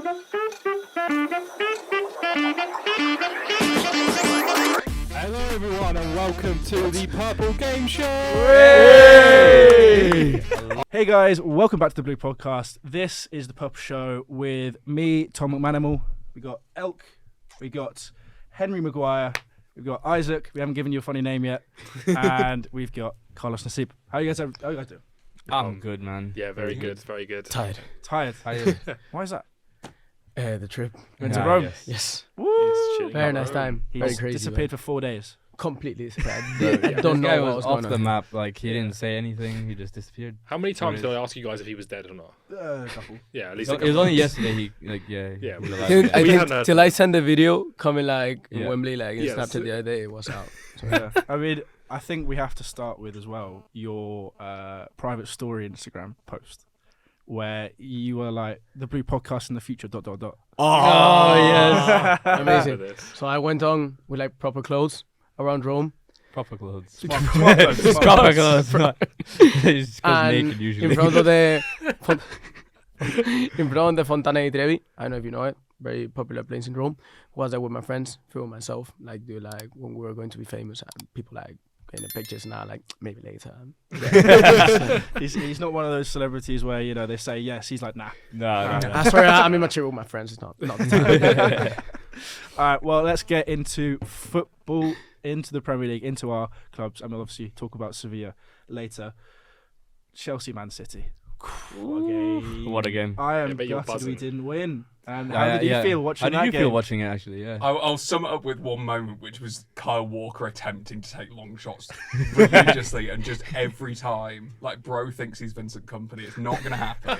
Hello everyone and welcome to the Purple Game Show! Hey guys, welcome back to the Blue Podcast. This is the Purple Show with me, Tom McManimal. We got Elk, we got Henry Maguire, we've got Isaac, we haven't given you a funny name yet, and we've got Carlos Nassib. How you guys doing? I'm good, man. Yeah, very good, very good. Tired. Tired? Why is that? The trip. Went to Rome? Yes. Woo! Very nice time. Very He's crazy. disappeared for 4 days. Completely disappeared. I don't This guy know what was was off going the on. map. Like he didn't say anything. He just disappeared. How many times did I ask you guys if he was dead or not? A couple. Yeah, at least It was only yesterday. He Yeah, he we- was Till- I We think hadn't heard till I sent the video coming like in Yeah. Wembley, like in Yes. Snapchat the other day, it was out. So, Yeah. I mean, I think we have to start with as well your private story Instagram post where you were like, the Blue Podcast in the future, ... Oh yes, amazing. this. So I went on with like proper clothes around Rome. proper clothes. Smart clothes. Proper clothes. He just goes And naked usually. in front of the in front of the Fontana di Trevi, I don't know if you know it, very popular place in Rome. Was I with my friends, film myself, like do like when we were going to be famous, and people like getting the pictures now, like maybe later. He's not one of those celebrities where, you know, they say yes, he's like, nah. No. I swear I'm immature with my friends. It's not the time. All right, well, let's get into football, into the Premier League, into our clubs, and we'll obviously talk about Sevilla later. Chelsea, Man City. What a game. What a game. I am bet you're gutted we buzzing. didn't win. And how did you feel watching that How did you game? feel watching it actually? Yeah. I'll sum it up with one moment, which was Kyle Walker attempting to take long shots religiously, and just every time, like, bro thinks he's Vincent Kompany. It's not going to happen.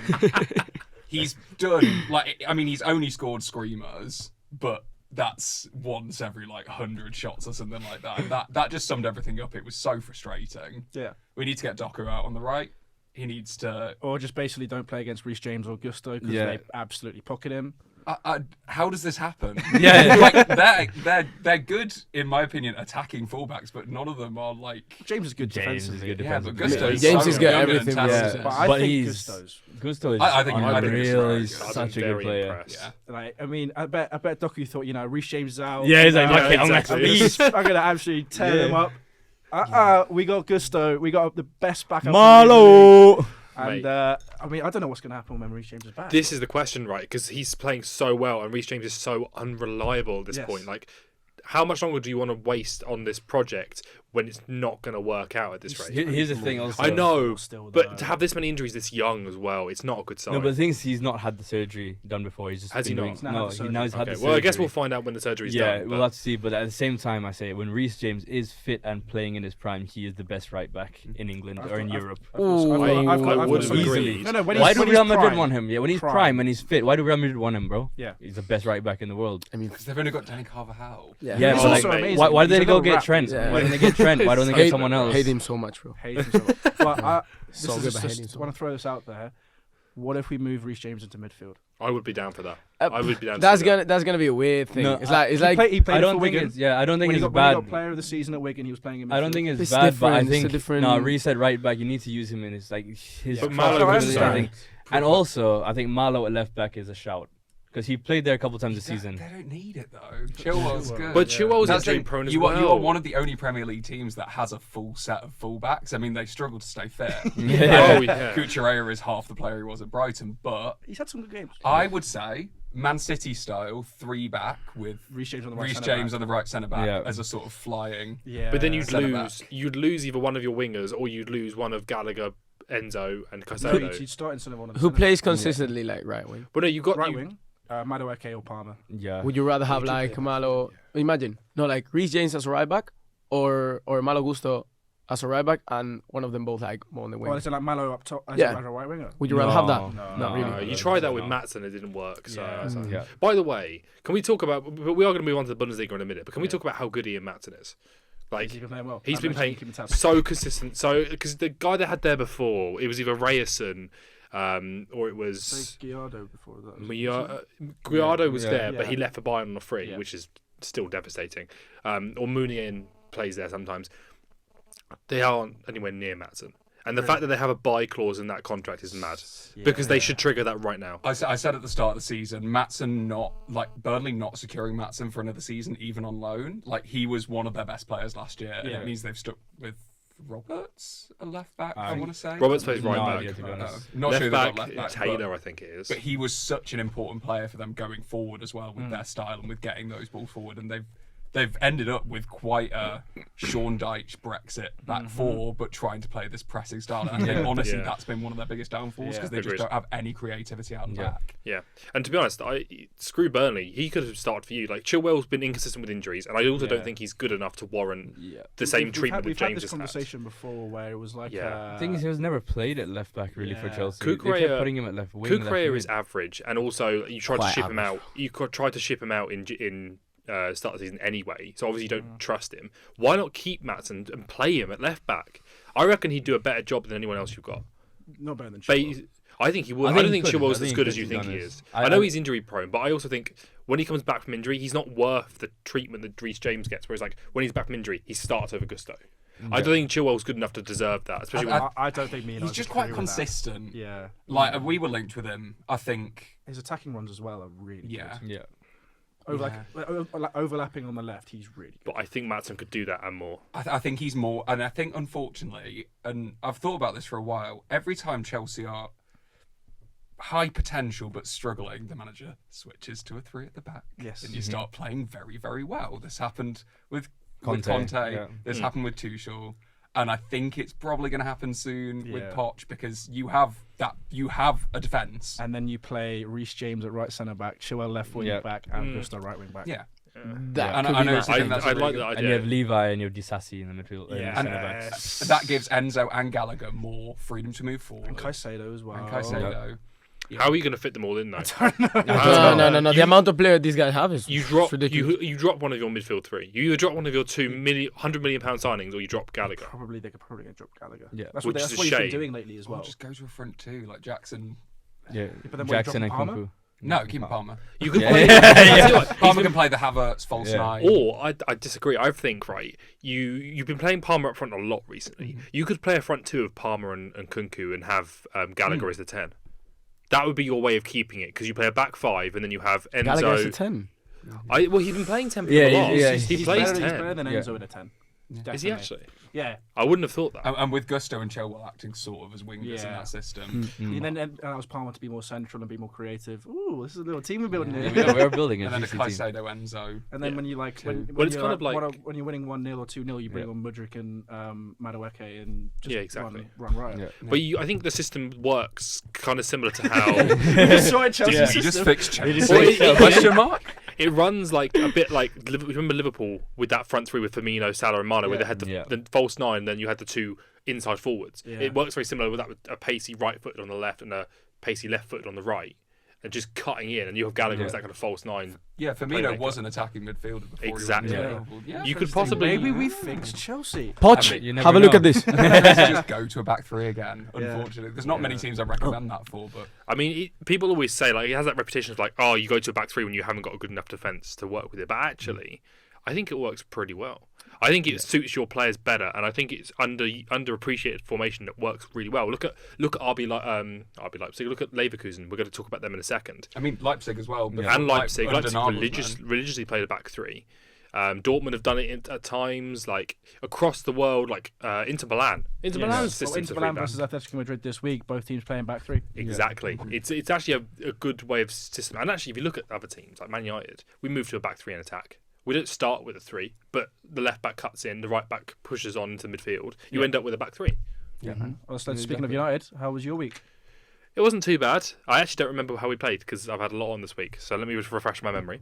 He's done, like, I mean, he's only scored screamers, but that's once every, like, 100 shots or something like that. And that just summed everything up. It was so frustrating. Yeah. We need to get Doku out on the right. He needs to... Or just basically don't play against Reece James or Gusto because Yeah. they absolutely pocket him. how does this happen? Yeah. Like they're good in my opinion attacking fullbacks, but none of them are like. James is good James is defensively. good Yeah, but defensively. Gusto's James so is good at young and everything, talented. yeah. But I But think he's- Gusto's. Gusto is I think he's unreal. very He's good. such a very good player. impressed. Yeah. Like, I mean, I bet Doku thought, you know, Reece James is out. Yeah, he's like, Yeah, okay, I'm exactly. I'm gonna absolutely tear him up. We got Gusto. We got the best backup. Marlo. And Mate. I mean, I don't know what's gonna happen when Reece James is back. This is the question, right? Because he's playing so well, and Reece James is so unreliable at this Yes. point. Like, how much longer do you want to waste on this project when it's not going to work out at this rate? Here's the thing also. I know, Still, but though. to have this many injuries this young as well, it's not a good sign. No, but the thing is, he's not had the surgery done before. He's just Has been he doing. not? Now No, had the surgery. now he's had the Okay, surgery. well, I guess we'll find out when the surgery's Yeah, done. we'll but- have to see. But at the same time, I say when Reece James is fit and playing in his prime, he is the best right back in England or in Europe. I've got I would some- agree. No, when Why he's, do when Real he's Madrid prime, want him? Yeah, when he's prime and he's fit, why do Real Madrid want him, bro? Yeah. He's the best right back in the world. I mean, Because they've only got Danny Carvajal. yeah. Yeah, He's but also like, amazing. why do He's they a go little get rat. Trent? Yeah. Why don't they get Trent? Why don't they get someone else? Hate him so much, bro. Hate him so much. But So this good, is but hate him just so want to throw this out there. What if we move Reece James into midfield? I would be down for that. Uh, I would be down. That's to do gonna be a weird thing. No, it's like He played I don't for think Wigan. it's. Yeah, I don't think When he it's got, when he bad. got player of the season at Wigan, he was playing in midfield. I don't think it's It's bad, but I different, it's a think different- no. Reset right back. You need to use him in his like his. But cross Malo ability, was I think. starting. And also, I think Malo at left back is a shout because he played there a couple times this They season. don't need it though. Chilwell's good. But Chilwell's That's injury the- prone as you well. Are, you are one of the only Premier League teams that has a full set of fullbacks. I mean, they struggle to stay fit. Oh, yeah. Kucherera is half the player he was at Brighton, but He's had some good games. I would say Man City style 3-back with Reece James on the right. Reece centre James back. on the right centre back Yeah. as a sort of flying. Yeah. But then you'd Centre-back. lose either one of your wingers, or you'd lose one of Gallagher, Enzo, and No, Caicedo. you'd start instead of one of the Who centre plays consistently like right wing? But no, you got backs. right you, wing? Madueke or Palmer. Yeah. Would you rather have Would you like play Malo? Imagine like Reece James as a right back, or Malo Gusto as a right back, and one of them both like more on the wing. Well, is it like Malo up top as Yeah. a right winger? Would you rather have that? No. Not really. No, you tried that with Maatsen, it didn't work. So, Yeah. so- Yeah. By the way, can we talk about? But we are going to move on to the Bundesliga in a minute. But can we talk about how good Ian Maatsen is? Like, He's been playing well. he's I been mentioned playing keeping tabs. so consistent. So because the guy they had there before, it was either Reyerson, or it was Say Gallardo before that. Guiardo was Yeah. there, but Yeah. he left for Bayern on a free, Yeah. which is still devastating. Or Mounier plays there sometimes. They aren't anywhere near Maatsen. And the fact that they have a buy clause in that contract is mad. Because they should trigger that right now. I said at the start of the season, Burnley not securing Maatsen for another season, even on loan. Like, he was one of their best players last year, and it means they've stuck with Roberts, a left back, I want to say. Roberts plays right No back. idea, to be honest. Not left sure they've got back, left back, Taylor, I think it is. but he was such an important player for them going forward as well with their style and with getting those balls forward, and they've ended up with quite a Sean Dyche Brexit back four, but trying to play this pressing style. And I think honestly that's been one of their biggest downfalls because they just don't have any creativity out the back. Yeah, and to be honest, screw Burnley. He could have started for you. Like, Chilwell's been inconsistent with injuries, and I also don't think he's good enough to warrant the same treatment we've that had James this has had. conversation before where it was like, The thing is, he was never played at left back really for Chelsea. They kept Kukurea- putting him at left wing. Kukurea is average, and also you tried to Quite ship him average. out. You tried to ship him out in start of the season anyway, so obviously you don't trust him. Why not keep Maatsen and play him at left back? I reckon he'd do a better job than anyone else you've got. not better than But Chilwell. I think he would. I I, think don't he think could. Chilwell's I as think good he as you could, think to he be is. honest. I know he's injury prone, but I also think when he comes back from injury, he's not worth the treatment that Reece James gets. Whereas, like, when he's back from injury, he starts over Gusto. I don't think Chilwell's good enough to deserve that, especially when I don't think me and He's Isaac just quite agree with that. consistent. Yeah, Like, we were linked with him, I think. his attacking runs as well are really Yeah. good. Yeah. Overlapping on the left, he's really good. But I think Maatsen could do that and more. I think he's more, and I think unfortunately, and I've thought about this for a while, every time Chelsea are high potential but struggling, the manager switches to a three at the back. Yes. And you start playing very, very well. This happened with Conte, Conte. yeah. This happened with Tuchel. And I think it's probably going to happen soon with Yeah. Poch because you have a defence. And then you play Reece James at right centre back, Chilwell left wing back, and Gusto right wing back. Yeah. That And could I be know nice. I think that's I a really like good- that And idea. you have Levi and you have Disassi in the midfield. Yeah. Centre backs. That gives Enzo and Gallagher more freedom to move forward. And Caicedo as well. And Caicedo. How are you going to fit them all in, though? No. The amount of players these guys have is You drop ridiculous. you drop one of your midfield three. You either drop one of your £100 million signings, or you drop Gallagher. They could probably drop Gallagher. Yeah. That's Which what, is that's a what he's been shame. doing lately as Well, well. just go to a front two, like Jackson. Yeah. but then what, Jackson and drop Palmer? Kunku. No, keep Palmer. You could Yeah. play. Yeah. I tell you what, Palmer can play the Havertz false Yeah. nine. Or I disagree. I think you've been playing Palmer up front a lot recently. You could play a front two of Palmer and Kunku and have Gallagher as the 10. That would be your way of keeping it because you play a back five and then you have Gallagher's a Enzo. 10. Well, he's been playing 10 for Yeah, a lot. he's he plays better, 10. He's better than Yeah. Enzo in a 10. Is he Definitely. actually? Yeah. I wouldn't have thought that. And with Gusto and Chilwell acting sort of as wingers in Yeah. that system. And then allows Palmer to be more central and be more creative. Ooh, this is a little team we're building here. Yeah, we're building a And then a juicy team. Caicedo Enzo. And then when you like, when Well, it's you're kind of like- when you're winning 1-0 or 2-0, you bring on Mudryk and Madueke and just Yeah, exactly. run riot. Yeah. But I think the system works kind of similar to how Destroyed Chelsea's You just system. fixed Chelsea. Well, Question mark? it runs like a bit like remember Liverpool with that front three with Firmino, Salah, and Mane, where they had the false nine, and then you had the two inside forwards. Yeah. It works very similar with that, with a pacey right footed on the left and a pacey left footed on the right, and just cutting in. And you have Gallagher as that kind of false nine. Yeah, Firmino Playmaker. was an attacking midfielder before. Exactly. He Yeah. went to Liverpool. Yeah, You could interesting. possibly- Maybe we fixed Chelsea. Poch, I mean, You never have a look know. at this. Let's just go to a back three again. Unfortunately, there's not many teams I recommend that for, but I mean, people always say like it has that reputation of like, oh, you go to a back three when you haven't got a good enough defence to work with it. But actually, I think it works pretty well. I think it suits your players better, and I think it's underappreciated formation that works really well. Look at RB Leipzig. Look at Leverkusen. We're going to talk about them in a second. I mean Leipzig as well. And Leipzig. under Leipzig Nagelsmann. religiously played a back three. Dortmund have done it at times, like across the world, like Inter Milan. Inter Milan's Well, system's Inter Milan versus Atletico Madrid this week, both teams playing back three. Exactly. It's actually a good way of system. And actually, if you look at other teams like Man United, we move to a back three in attack. We don't start with a three, but the left back cuts in, the right back pushes on into midfield. You end up with a back three. Well, so speaking of United, how was your week? It wasn't too bad. I actually don't remember how we played because I've had a lot on this week. So let me just refresh my memory.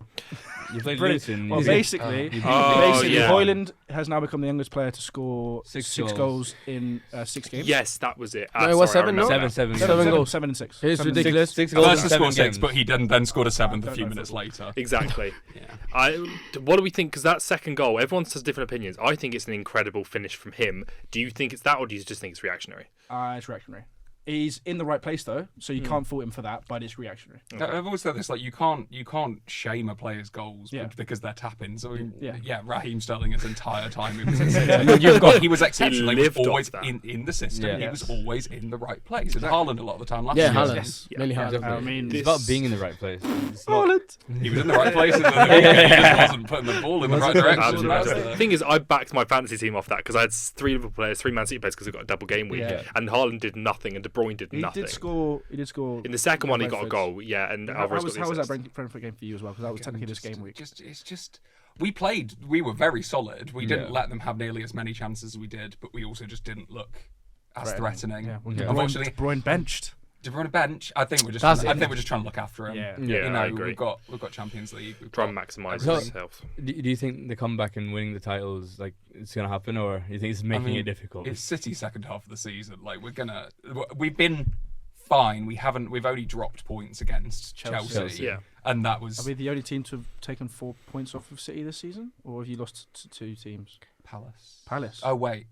You played Brilliant. Luton. Well, basically, yeah. Hoyland has now become the youngest player to score Six six goals in 6 games. Yes, that was it. No, it was Sorry, I seven, no? remember that. Seven goals. 7 and 6. It's ridiculous. Six goals First in to score 7 6, games. but he then scored a seventh a don't few know minutes later. Exactly. Yeah. What do we think? Because that second goal, everyone has different opinions. I think it's an incredible finish from him. Do you think it's that, or do you just think it's reactionary? It's reactionary. He's in the right place though, so you can't fault him for that. But it's reactionary. I've always said this: like you can't shame a player's goals Yeah. because they're tap-ins. I mean, Yeah. Raheem Sterling his entire time he was at City. I mean, he was exceptional. He was lived off always that. in the system. Yeah. He was always in the right place. And Haaland a lot of the time last Yeah, year. Haaland. Yes. Mainly Haaland. Exactly. I mean, It's about being in the right place. It's not- He was in the right place, and then he just wasn't putting the ball in the right direction. Absolutely. That's The thing is, I backed my fantasy team off that because I had 3 Liverpool players, 3 Man City players because we got a double game week, Yeah. and Haaland did nothing, and De Bruyne did he nothing. did score. In the second one, he got a Brentford. goal, and Alvarez got the How was that assist. Brentford game for you as well? Because that was technically this game week. It's just we were very solid. We didn't Yeah. let them have nearly as many chances as we did, but we also just didn't look as threatening. Yeah. Well, Yeah. Unfortunately, De Bruyne benched. De Bruyne bench. I think we're just That's trying, it. we're just trying to look after him. Yeah. Yeah, you know, I agree. We've got Champions League. We've Try got and maximise So- his health. Do you think the comeback and winning the titles, like, it's gonna happen, or do you think it's making mean, it difficult? It's City's second half of the season. Like we've been fine. We've only dropped points against Chelsea. Yeah. And that Are was we the only team to have taken 4 points off of City this season, or have you lost to 2 teams? Palace. Oh wait,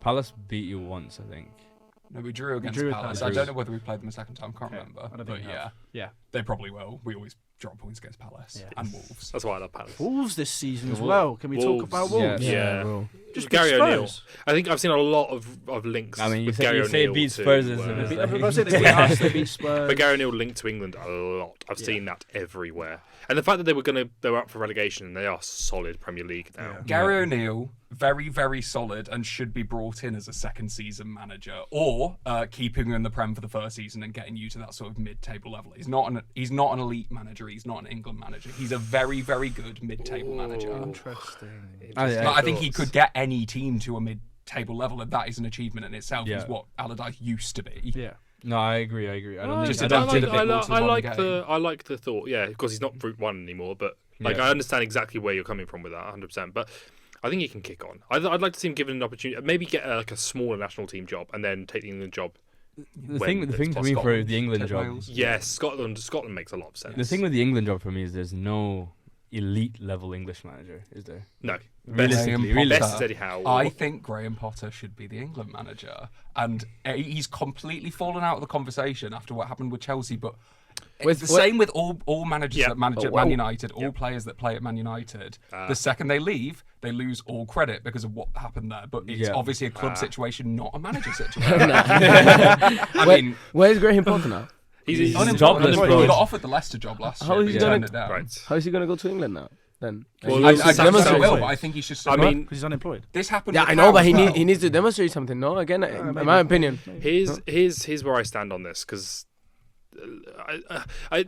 Palace beat you once, I think. no, we drew against drew with Palace. Palace. I don't know whether we played them a second time. Can't Okay. remember. I don't But think we yeah, have. Yeah. they probably will. We always drop points against Palace Yeah. and Wolves. That's why I love Palace. Wolves this season as Wolves. well. Can we talk Wolves, about yeah. Wolves? Yeah. bro. Just Gary beat O'Neill. Spurs. I think I've seen a lot of links. I mean, you with say, Gary you say O'Neill beat to, Spurs as uh, if it's They like- beat- I said they beat us, they beat Spurs. But Gary O'Neill linked to England a lot. I've seen that everywhere. And the fact that they were up for relegation and they are solid Premier League now. Yeah. Gary O'Neill, very, very solid and should be brought in as a second season manager or keeping you in the Prem for the first season and getting you to that sort of mid-table level. He's not an elite manager. He's not an England manager. He's a very, very good mid-table manager. Interesting. Like, I think he could get any team to a mid-table level, and that is an achievement in itself. Yeah. Is what Allardyce used to be. Yeah. No, I agree. I don't Just think I don't adapted think- a bit more to the I modern like game. the I like the thought. Yeah, because he's not Route 1 anymore. But like, Yeah. I understand exactly where you're coming from with that, 100%. But I think he can kick on. I'd like to see him given an opportunity. Maybe get like a smaller national team job and then take the England job. The when thing it's for me possible. for the England Take job, Wales. Yes, Scotland makes a lot of sense. the thing with the England job for me is there's no elite level English manager, is there? No, Realistically, Graham best Potter. is Eddie Howe. I think Graham Potter should be the England manager, and he's completely fallen out of the conversation after what happened with Chelsea. But it's the same with all managers Yeah. that manage at Well, Man United, all players that play at Man United. The second they leave, they lose all credit because of what happened there. But it's Yeah. obviously a club situation, not a manager situation. I mean, Where's Graham Potter now? he's unemployed. jobless, bro. He got offered the Leicester job last How year. is but he he gonna- turned it down. right. How is he gonna go to England now? Then Well, I He's don't know demonstrate. will, but I think he should. I mean, Because he's unemployed. this happened. Yeah, with I know, Howe but as he well. he needs to demonstrate something. No, again, in maybe. my opinion. Here's where I stand on this because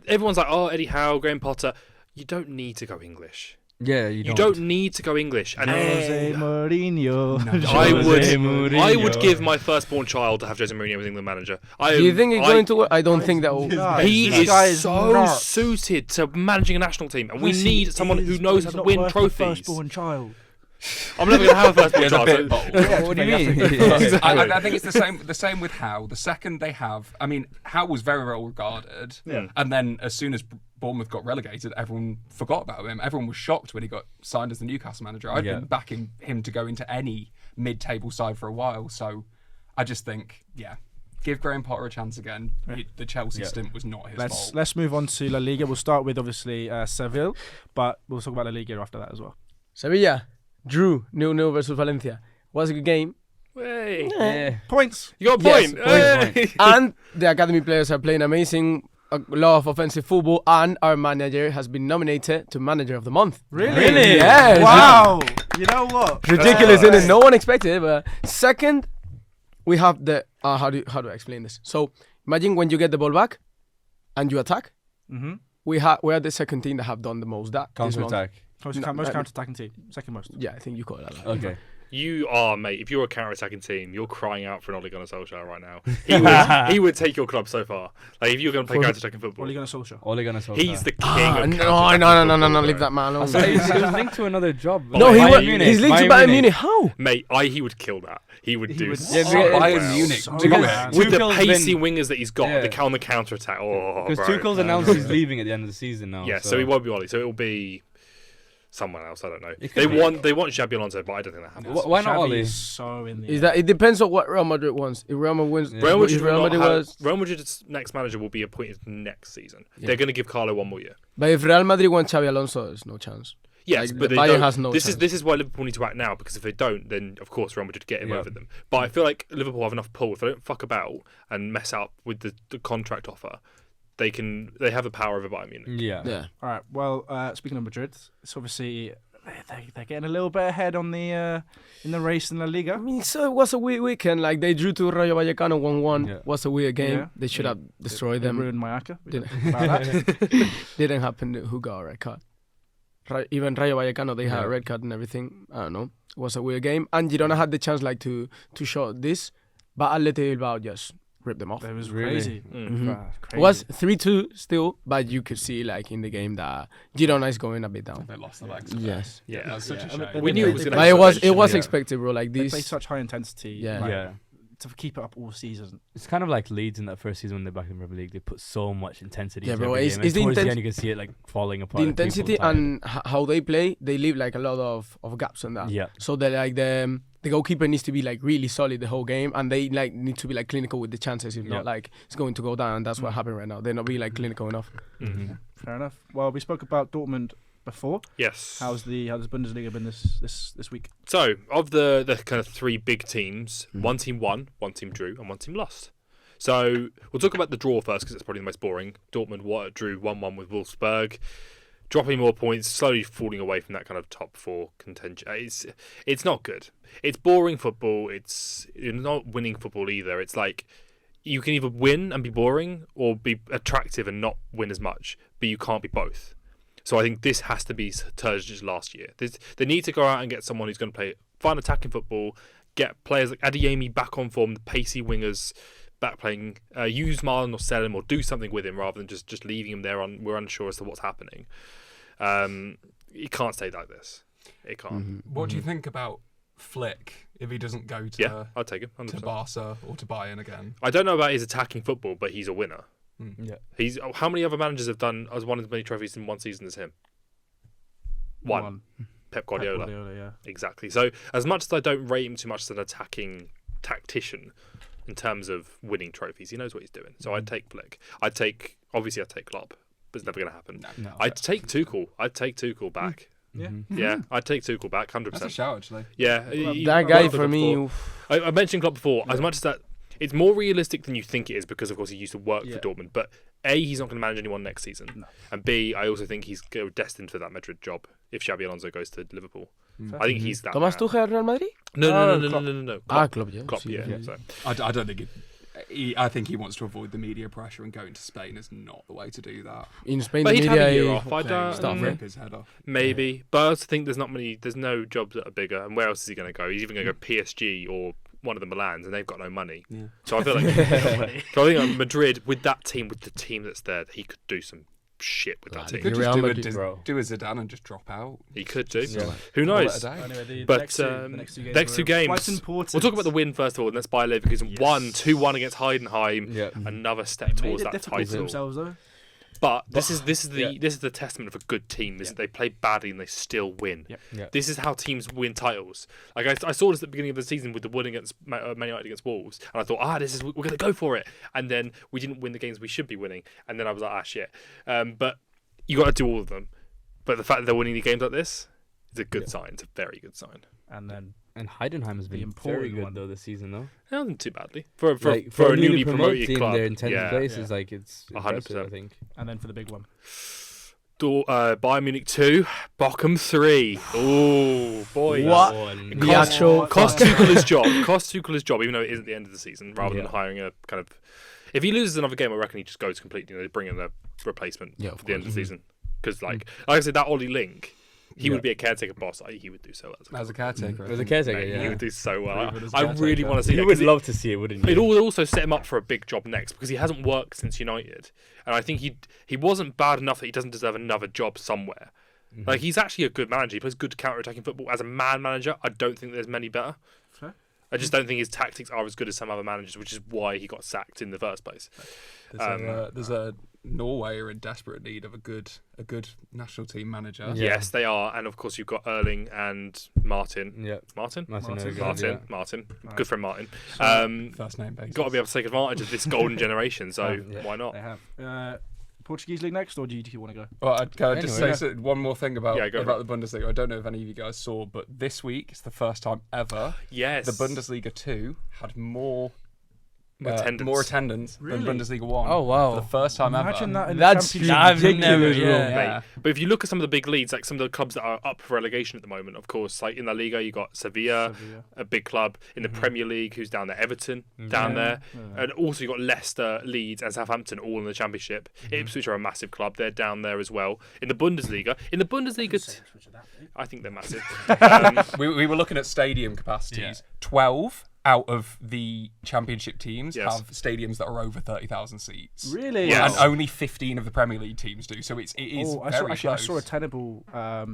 everyone's like, oh, Eddie Howe, Graham Potter. You don't need to go English. Yeah, You don't need to go English. And Jose Mourinho. I would give my firstborn child to have Jose Mourinho as England manager. Do you think he's going to work? I don't think that will. He This guy is so nuts. suited to managing a national team, and we Yes, need he someone who is, knows but how to he's win not worth the trophies. Firstborn child. I'm never going to have a firstborn He's a child. bit so- bold. What do you mean? I think it's the same with Howe. The second they have, I mean, Howe was very well regarded, and then as soon as Bournemouth got relegated, everyone forgot about him. Everyone was shocked when he got signed as the Newcastle manager. I'd been backing him to go into any mid-table side for a while, so I just think, give Graham Potter a chance again. The Chelsea stint was not his fault. Let's move on to La Liga. We'll start with obviously Seville, but we'll talk about La Liga after that as well. Sevilla drew 0-0 versus Valencia. Was a good game. Hey. Yeah. Points. You got a Yes, point. Hey. And the academy players are playing amazing. A lot of offensive football, and our manager has been nominated to Manager of the Month. Really? Yes. Wow. You know what? Ridiculous, isn't it? No one expected it. But second, we have the how do I explain this? So imagine when you get the ball back and you attack. Mm-hmm. We are the second team that have done the most that this Counter month. attack. Most counter-attacking team. Second most. Yeah, I think you call it that. Okay. You are, mate. If you're a counter-attacking team, you're crying out for an Ole Gunnar Solskjaer right now. He would take your club so far. Like if you're going to play counter-attacking football, Ole Gunnar Solskjaer. Ole Gunnar Solskjaer. he's the king of No, counter-attacking football, leave bro. that man alone. So he was linked to another job. No, Bayern Munich. he's linked to Bayern Bayern Munich. How? Mate, he would kill that. He would do would- so Yeah, because- Bayern well. Munich. So do bad. it. With the Tuchel's pacey been- wingers that he's got, Yeah. the counter-attack. Oh, Because bro. Tuchel's announced he's leaving at the end of the season now. Yeah, so he won't be Ole. So it will be someone else. I don't know. It They could be. want Xabi Alonso, but I don't think that happens. Why not Xavi Oli? is so in the Is that it depends on what Real Madrid wants. If Real Madrid wins, Real Madrid, if Real Madrid was, Real Madrid's next manager will be appointed next season. Yeah. They're going to give Carlo one more year. but if Real Madrid wants Xabi Alonso, there's no chance. Yes, Like, but the they Bayern don't. has no this chance. is why Liverpool need to act now, because if they don't, then of course Real Madrid get him Yeah. over them. But I feel like Liverpool have enough pull. If they don't fuck about and mess up with the contract offer, they have the power over Bayern Munich. Yeah. Yeah. All right. Well, speaking of Madrid, it's obviously they're getting a little bit ahead on the in the race in La I Liga. mean, so it was a weird weekend. Like they drew to Rayo Vallecano 1-1. Yeah. Was a weird game. Yeah. They should Yeah. have destroyed They them. ruined Mayaka. We Didn't- talked about that. Didn't happen. Who got a red card? Even Rayo Vallecano, they had Yeah. a red card and everything. I don't know. It was a weird game. And Girona had the chance like to show this, but Athletic Bilbao just ripped them off. It was Really? crazy. Mhm. Crazy. It was 3-2 still, but you could see like in the game that Girona is going a bit down. They lost the legs. Yes. Yeah. That's such a I mean, shame. We knew it was going to But be it was Yeah. expected, bro. Like They this. play such high intensity. Yeah. like, Yeah. To keep it up all season. It's kind of like Leeds in that first season when they're back in the Premier League. They put so much intensity. Yeah, into bro, every it's- game, it's and the towards the inten- end you can see it like falling apart. The and people intensity tired. and how they play, they leave like a lot of gaps on that. Yeah. So that like the goalkeeper needs to be like really solid the whole game, and they like need to be like clinical with the chances. If Yeah. not, like it's going to go down. And that's what happened right now. They're not being like clinical enough. Mm-hmm. Fair enough. Well, we spoke about Dortmund before. Yes. How's Bundesliga been this week? So, of the kind of three big teams, Hmm. one team won, one team drew, and one team lost. So, we'll talk about the draw first because it's probably the most boring. Dortmund drew 1-1 with Wolfsburg, dropping more points, slowly falling away from that kind of top four contention. It's not good. It's boring football. You're not winning football either. It's like you can either win and be boring or be attractive and not win as much, but you can't be both. So I think this has to be Terzic last year. They need to go out and get someone who's going to play fun attacking football, get players like Adeyemi back on form, the pacey wingers back playing, use Marlon or sell him or do something with him rather than just leaving him there. We're unsure as to what's happening. It can't stay like this. It can't. What do you think about Flick if he doesn't go to Yeah, I'll take him. 100%. Barca or to Bayern again? I don't know about his attacking football, but he's a winner. Yeah. How many other managers have won as many trophies in one season as him? One. Pep Guardiola. Yeah. Exactly. So as much as I don't rate him too much as an attacking tactician in terms of winning trophies, he knows what he's doing. So I'd take Flick. I'd take Klopp, but it's never going to happen. No. I'd take Tuchel. I'd take Tuchel back. Yeah. Yeah, I'd take Tuchel back, That's a 100%. shout, actually. Yeah, That guy worked with for him me. before. I mentioned Klopp before. As much as that, it's more realistic than you think it is because, of course, he used to work Yeah. for Dortmund. But A, he's not going to manage anyone next season, No. and B, I also think he's destined for that Madrid job if Xabi Alonso goes to Liverpool. I think he's that. Thomas man. Tuchel, Real Madrid? No. Klopp, yeah. Klopp, See, yeah. So. I don't think I think he wants to avoid the media pressure, and going to Spain is not the way to do that. In Spain, But the he'd have a media year is- off. I don't. Stuff, Rip his head off. Maybe, but I also think there's no jobs that are bigger. And where else is he going to go? He's even going to go PSG or one of the Milans, and they've got no money. Yeah. So I feel like so I think like Madrid with the team that's there, he could do some shit with that He team. could Real just Madrid, bro. do a Zidane and just drop out. He could do. Yeah. Who knows? Call it a day. Anyway, the But, next two games, next two were games, quite important. We'll talk about the win first of all, and that's Bayer Leverkusen Yes. won 2-1 against Heidenheim. Yeah. Another step They made towards it that difficult for title. themselves though. But this is the yeah. this is the testament of a good team. Is that they play badly and they still win. Yep. Yeah. This is how teams win titles. Like I saw this at the beginning of the season with the win against Man United against Wolves, and I thought, we're going to go for it. And then we didn't win the games we should be winning, and then I was like, shit. But you got to do all of them. But the fact that they're winning the games like this is a good sign. It's a very good sign. And then And Heidenheim has The been important very good one. though this season, though. It wasn't too badly for Like, a newly promoted team, club. they're in 10th Yeah. place Yeah. is like it's 100%. impressive, I think. and then for the big one. Bayern Munich 2, Bochum 3. Oh boy. What? One. The actual Cost Tuchel his job, even though it is at the end of the season, rather than Yeah. hiring a kind of. If he loses another game, I reckon he just goes completely. They bring in a replacement Yeah, for of the end of the course. season. Because, like I said, that Ollie Link, he Yeah. would be a caretaker boss. He would do so well. As a caretaker. As a caretaker, Mate, yeah. he would do so well. Even as a I really caretaker. want to see You that. would 'cause love to see it, wouldn't you? it will also set him up for a big job next because he hasn't worked since United, and I think he wasn't bad enough that he doesn't deserve another job somewhere. Like he's actually a good manager. He plays good counter-attacking football. As a man manager, I don't think there's many better. Fair. I just don't think his tactics are as good as some other managers, which is why he got sacked in the first place. There's a Norway are in desperate need of a good national team manager. Yeah. Yes, they are, and of course you've got Erling and Martin. Yeah. Martin. Martin. Martin. Odegaard, Martin. yeah. Martin. Right. Good friend Martin. First name basis. Got to be able to take advantage of this golden generation. So Yeah. why not? They have. Portuguese league next, or do you want to go? Well, can I just Anyway, say one more thing about Yeah, go for the Bundesliga? I don't know if any of you guys saw, but this week it's the first time ever Yes. the Bundesliga 2 had more attendance Really? than Bundesliga 1. Oh, wow. For the first time Imagine ever. that in That's the Championship. ridiculous, bro. Yeah. But if you look at some of the big leagues, like some of the clubs that are up for relegation at the moment, of course, like in La Liga, you got Sevilla, a big club. In the Premier League, who's down there? Everton, down there. And also you got Leicester, Leeds, and Southampton all in the Championship. Ipswich are a massive club. They're down there as well. In the Bundesliga, I think they're massive. We were looking at stadium capacities. 12 out of the Championship teams Yes. have stadiums that are over 30,000 seats. Really? Yes. And only 15 of the Premier League teams do. So it is I very saw, I close. saw a Tenable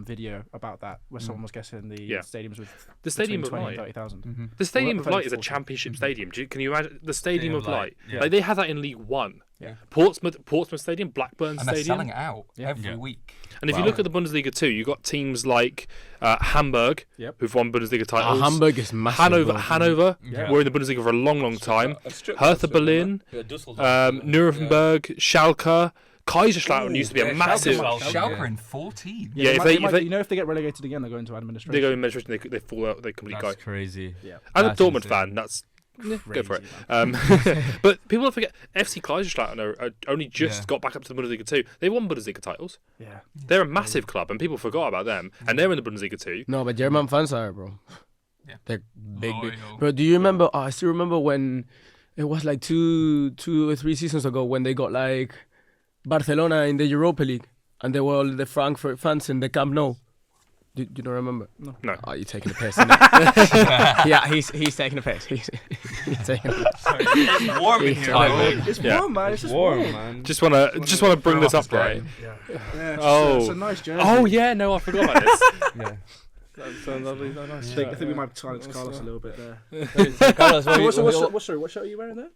video about that where someone was guessing the stadiums with The Stadium between of 20 and Light. 30,000. The Stadium Well, of Light is a 40. Championship stadium. Can you imagine the Stadium of Light? Yeah. Like they have that in League One. Yeah. Portsmouth Stadium, Blackburn and they're selling Stadium. it out every week. And if you look at the Bundesliga too, you've got teams like Hamburg, Yep. who've won Bundesliga titles. Hamburg is massive. Hanover Yeah. were in the Bundesliga for a long time. Stuttgart, Hertha Berlin, Nuremberg, Schalke, Kaiserslautern used to be a massive. Schalke in 14. Yeah, if they you know, if they get relegated again, they're going to administration. they go in administration, they fall out, they completely go. That's crazy. Yeah. I'm a That's Dortmund insane. fan. That's go for it. Crazy, But people don't forget FC Kaiserslautern are only just Yeah. got back up to the Bundesliga 2. They won Bundesliga titles. Yeah. They're a massive club, and people forgot about them. And they're in the Bundesliga 2. No, but German fans are, bro. Yeah. They're big. Loyal. Bro, do you remember? I still remember when it was like two or three seasons ago when they got like Barcelona in the Europa League and they were all the Frankfurt fans in the Camp Nou. Do you don't remember? No. Oh, you're taking a piss. Innit? Yeah, he's taking a piss. He's taking a piss. It's warm in here. It's Yeah. warm, man. It's just Warm, warm. man. Just wanna bring this up, right? Yeah, Oh. it's a nice jersey. Oh yeah, no, I forgot about this. Yeah. So lovely, so nice. I think we might silence Carlos a little bit there. Carlos, What shirt are you wearing there?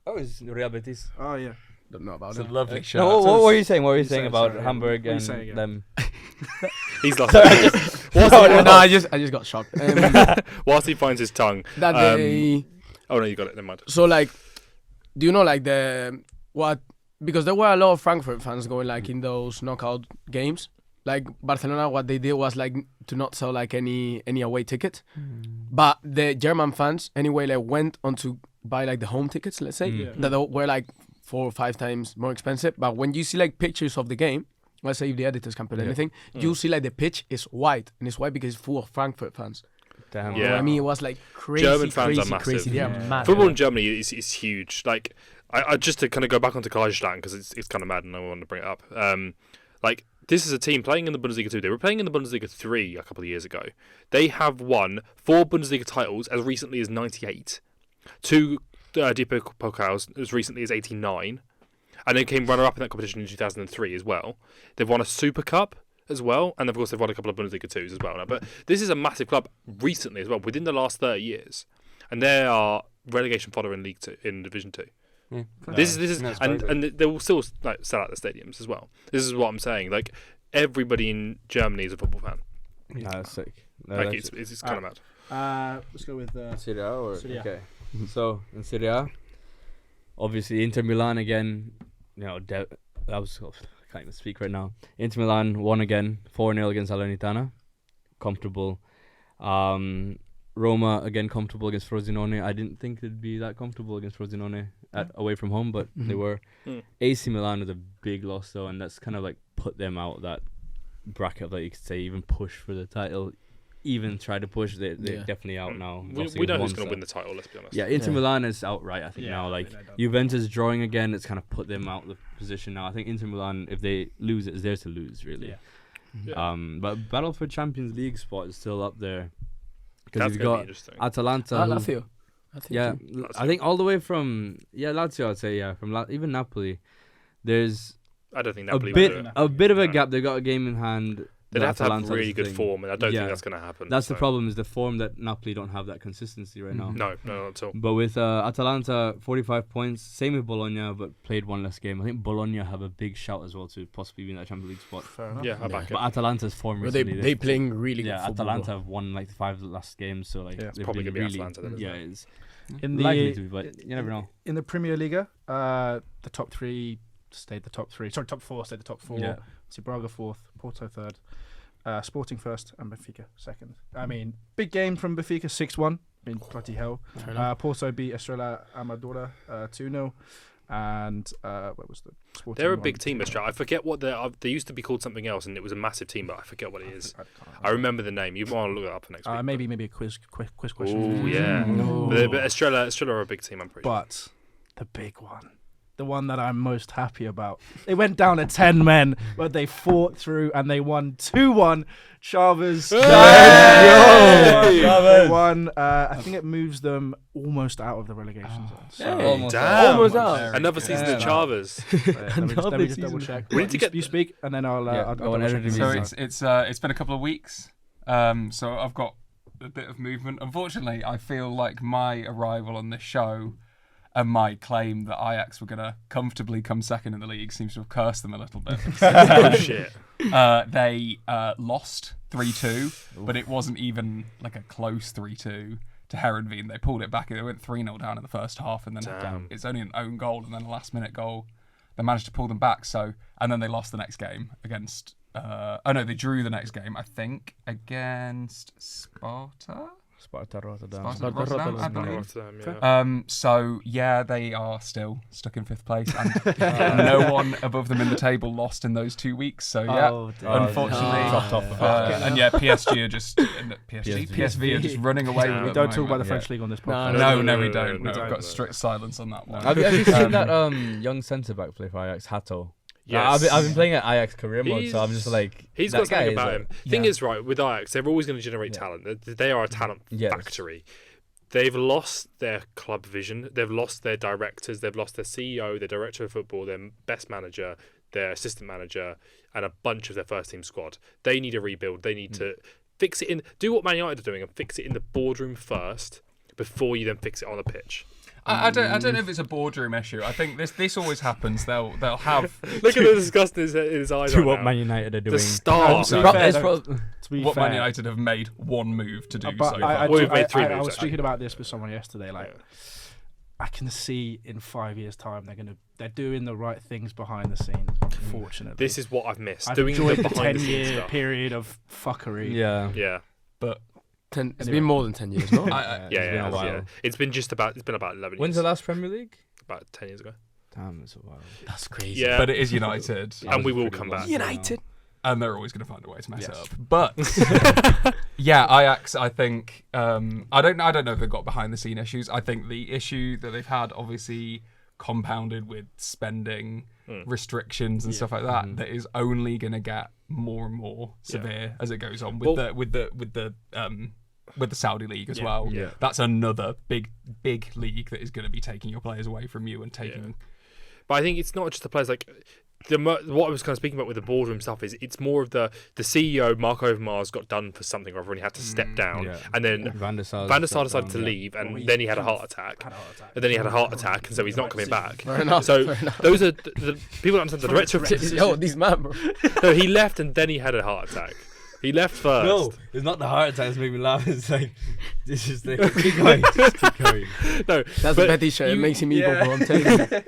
Oh, it's Real Betis. Oh yeah. Don't know about It's a it. lovely shirt. No, what were you saying? What were you Sorry, saying about sorry, Hamburg what were you and saying again? them? He's lost. No, I just got shocked. Whilst he finds his tongue. That they. Oh no, you got it. Never mind. So like, do you know like because there were a lot of Frankfurt fans going like in those knockout games. Like Barcelona, what they did was like to not sell like any away ticket, but the German fans anyway like went on to buy like the home tickets. Let's say that they were like 4 or 5 times more expensive. But when you see like pictures of the game, let's say if the editors can put anything, you see like the pitch is white and it's white because it's full of Frankfurt fans. Damn. Yeah. You know what I mean, it was like crazy, German fans are crazy, massive. crazy. They are Yeah. mad. Football in Germany is huge. Like, I just to kind of go back onto Kaiserslautern because it's kind of mad and I want to bring it up. Like, this is a team playing in the Bundesliga 2. They were playing in the Bundesliga 3 a couple of years ago. They have won 4 Bundesliga titles as recently as 98, 2 DP Pokals as recently as 89, and they came runner-up in that competition in 2003 as well. They've won a Super Cup as well, and of course they've won a couple of Bundesliga 2s as well. But this is a massive club recently as well, within the last 30 years, and they are relegation fodder in League 2, in Division 2. Yeah. This is That's and crazy. they will still like sell out the stadiums as well. This is what I'm saying. Like everybody in Germany is a football fan. Nah, that's sick. No, Like that's it's kind of mad. Let's go with Serie A or Serie A. okay. So in Serie A, obviously Inter Milan again. You know, I can't even speak right now. Inter Milan won again, 4-0 against Salernitana, comfortable. Roma again comfortable against Frosinone. I didn't think they'd be that comfortable against Frosinone away from home, but they were. AC Milan was a big loss though, and that's kind of like put them out of that bracket that you could say even push for the title, even try to push. They're definitely out now. We know who's going to win the title. Let's be honest. Yeah, Inter Milan is outright. I think now, like Juventus drawing again, it's kind of put them out of the position now. I think Inter Milan, if they lose, it's theirs to lose, really. Yeah. But battle for Champions League spot is still up there because That's you've going to be got interesting. Lazio. Lazio. Yeah, I think all the way from Lazio, I'd say from even Napoli. There's I don't think a Napoli will do it. bit of a No. gap. They got a game in hand. They'd have to have Atalanta really is the good thing. form, and I don't Yeah. think that's going to happen. That's the so. problem, is the form that Napoli don't have that consistency right now. No, not at all. But with Atalanta, 45 points. Same with Bologna, but played one less game. I think Bologna have a big shout as well to possibly be in that Champions League spot. Fair enough. Yeah, I back it. But Atalanta's form But they recently. playing really good yeah, football. Atalanta have won like the 5 last games, so like Yeah, it's they've probably been gonna be really, Atalanta then, isn't yeah, it? it's In likely the to be, but you never know. in the Premier Liga, the top 3 stayed the top 3. Sorry, top 4 stayed the top 4. Yeah. So Braga 4th, Porto 3rd, Sporting 1st, and Benfica 2nd. I mean, big game from Benfica, 6-1. I mean, bloody hell. Fair enough. Porto beat Estrela Amadora 2-0. And what was the Sporting They're a one? big team, Estrella. I forget what they used to be called something else, and it was a massive team, but I forget what it is. I can't I remember the name. You want to look it up next week. maybe a quiz question. Oh yeah, Ooh. but Estrella are a big team. I'm pretty sure. But the big one, the one that I'm most happy about, they went down to 10 men, but they fought through and they won 2-1. Chavez. They won. I think it moves them almost out of the relegation zone. So, Almost Damn. Almost out. Another season Yeah. of Chavez. let me Another just double season. check. We need to get you speak, and then I'll. Yeah, I'll go on, double check. editing So music. it's been a couple of weeks. So I've got a bit of movement. Unfortunately, I feel like my arrival on this show and my claim that Ajax were going to comfortably come second in the league seems to have cursed them a little bit. Oh shit. They lost 3-2, but it wasn't even like a close 3-2 to Herenveen. They pulled it back. They went 3-0 down in the first half, and then Damn. it's only an own goal and then a last-minute goal. They managed to pull them back. So, and then they lost the next game against. They drew the next game, I think, against Sparta. Sparta Rotterdam. Sparta Rotterdam, I believe. Rotterdam, yeah. So yeah, they are still stuck in 5th place, and no one above them in the table lost in those 2 weeks. So yeah, unfortunately, Dropped off. and yeah, PSG are just PSV are just running away with it. We at don't the talk about the moment. French league on this No, podcast. No, No, we no, don't. no, No, no, I've no. got strict silence on that one. Have you seen that young centre back play for Ajax, Hato? Yes. I've been playing at Ajax career mode, so I'm just like, He's that got something guy about is him. like- Thing Yeah. is, right, with Ajax, they're always going to generate talent. They are a talent Yes. factory. They've lost their club vision. They've lost their directors. They've lost their CEO, their director of football, their best manager, their assistant manager, and a bunch of their first team squad. They need a rebuild. They need to fix it do what Man United are doing and fix it in the boardroom first before you then fix it on the pitch. I don't know if it's a boardroom issue. I think this always happens. They'll have Look at the disgust in his eyes to right what now. Man United are doing. The star. To be Pro- fair, it's though, pro- to be what fair, Man United have made one move to do but so I, far. Well, we've made 3 I moves, was actually. speaking about this with someone yesterday. Like, I can see in 5 years' time they're doing the right things behind the scenes. Unfortunately, This is what I've missed. I've doing enjoyed the the behind the scenes 10-year stuff. period of fuckery. Yeah. Yeah. But It's been more than 10 years, no? Yeah, It's been a while. yeah. It's been about 11 When's years. the last Premier League? About 10 years ago. Damn, it's a while. That's crazy. Yeah. but it is United, And we will come back. United. and they're always going to find a way to mess Yes. it up. But yeah, Ajax, I think I don't know if they've got behind the scene issues. I think the issue that they've had, obviously compounded with spending restrictions and stuff like that, that is only going to get more and more severe as it goes on with the Saudi league as well. Yeah. That's another big league that is going to be taking your players away from you and taking. But I think it's not just the players. Like what I was kind of speaking about with the boardroom stuff is it's more of the CEO Mark Overmars got done for something or other and he had to step down, yeah. and then Van der Sar decided to leave, and then he had a heart attack. And then he had a heart attack, and so he's not coming back. Fair enough. So fair enough. those are the people don't understand. The director of Yo, this man, bro. no, he left and then he had a heart attack. He left first. No, it's not the heart attacks make me laugh. It's like, this is the keep going, just keep going. No, That's but Betty shirt. It you- makes him evil, bro. I'm telling you.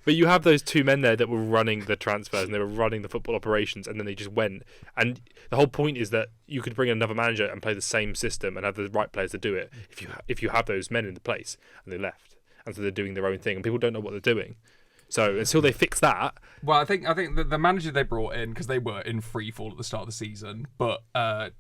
But you have those 2 men there that were running the transfers and they were running the football operations, and then they just went. And the whole point is that you could bring another manager and play the same system and have the right players to do it if you have those men in the place, and they left, and so they're doing their own thing, and people don't know what they're doing. So until they fix that, Well, I think the manager they brought in, because they were in free fall at the start of the season, but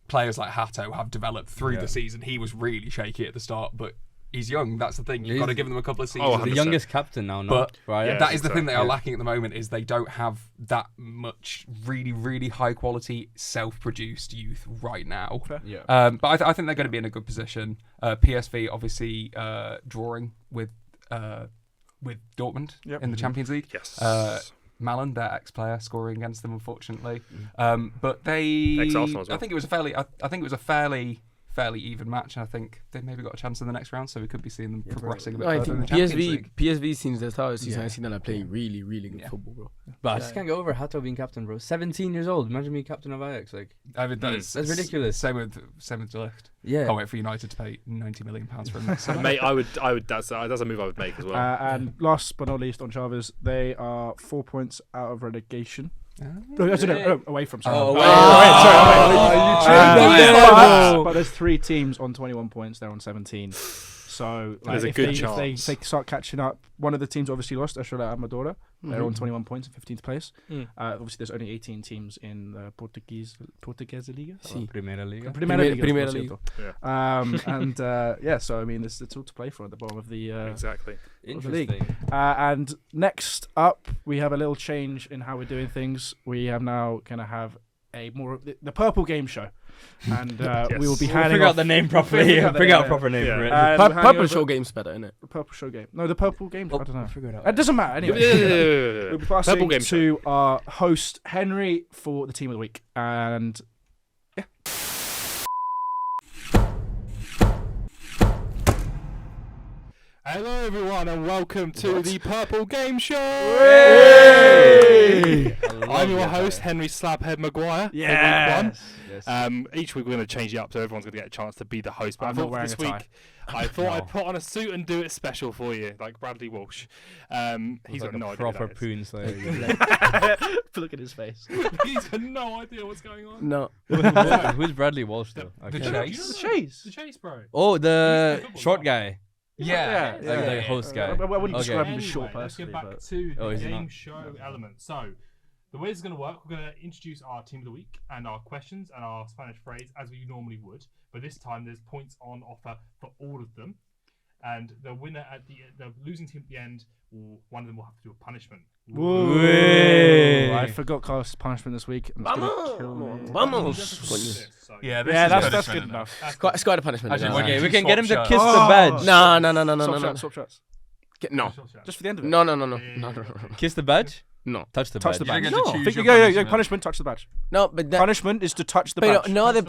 players like Hato have developed through the season. He was really shaky at the start, but he's young. That's the thing. You've got to give them a couple of seasons. Oh, The 100%. youngest captain now, But right? Yeah. that is the so, thing they are yeah. lacking at the moment, is they don't have that much really, really high quality self-produced youth right now. Yeah. But I think they're going to be in a good position. PSV obviously drawing with Dortmund Yep. in the Champions League. yes, Malin, their ex-player, scoring against them, unfortunately. But they, Ex-Arsenal as well. I think it was a fairly even match, and I think they maybe got a chance in the next round, so we could be seeing them progressing a bit No, I further in think the Champions League. PSV since the start of the season, I see them like playing really, really good football, bro. But I just can't get over Hato being captain, bro. 17 years old. Imagine being captain of Ajax. Like, I mean, that's ridiculous. Same with De Ligt. yeah. Can't wait for United to pay £90 million for him next summer. Mate, I would. That's a move I would make as well. And last but not least, on Chavez, they are 4 points out of relegation. No, away from. Sorry. Oh, away. But there's 3 teams on 21 points. They're on 17. So There's a if good they chance. start catching up, one of the teams obviously lost, Estrela Amadora. They're on 21 points in 15th place. Obviously, there's only 18 teams in the Portuguese Liga. Primera Liga. Primera Liga. Yeah. So I mean, it's all to play for at the bottom of the Exactly. of the league. Interesting. And next up, we have a little change in how we're doing things. We have now going to have a more the Purple Game Show, and we will be handing Figure off out the name properly. Figure out a proper name for it. Purple Show game's better, isn't it? The Purple Show game. No, the Purple Game. I don't know. Figure it out. It doesn't matter. Anyway, we'll be Purple passing Game to our host Henry for the team of the week, and Hello everyone and welcome to the Purple Game Show! I'm your host, Henry Slabhead Maguire. for week one. Yes. Each week we're going to change it up so everyone's going to get a chance to be the host. But I'm I not thought for wearing this a tie. week, I thought I'd put on a suit and do it special for you, like Bradley Walsh. He's got no idea proper who poon slayer. Look at his face. that is. He's got no idea what's going on. No. Who's Bradley Walsh though? The Do you know Chase. The Chase. The Chase, bro. Oh, He's the the football short guy. guy. Yeah. Like the host guy. I wouldn't Okay. describe him as short Anyway, let's get personally, back but to the is he game not? show element. So, the way this is going to work, we're going to introduce our team of the week and our questions and our Spanish phrase as we normally would. But this time, there's points on offer for all of them. And the winner at the losing team at the end, one of them will have to do a punishment. Whey. I forgot Carlos' punishment this week. and it's gonna kill me. Vamos. Yeah, Yeah, this is that's punishment good enough. It's quite a punishment. Actually, isn't it? Okay, we can get him to Swap kiss shirts. the badge. No. Swap shots. No. Just for the end of it. No. Kiss the badge? No. Touch the Touch the badge. badge. You get to No, choose think your yeah, punishment. punishment, touch the badge. No, but that. Punishment is to touch the But badge. no, the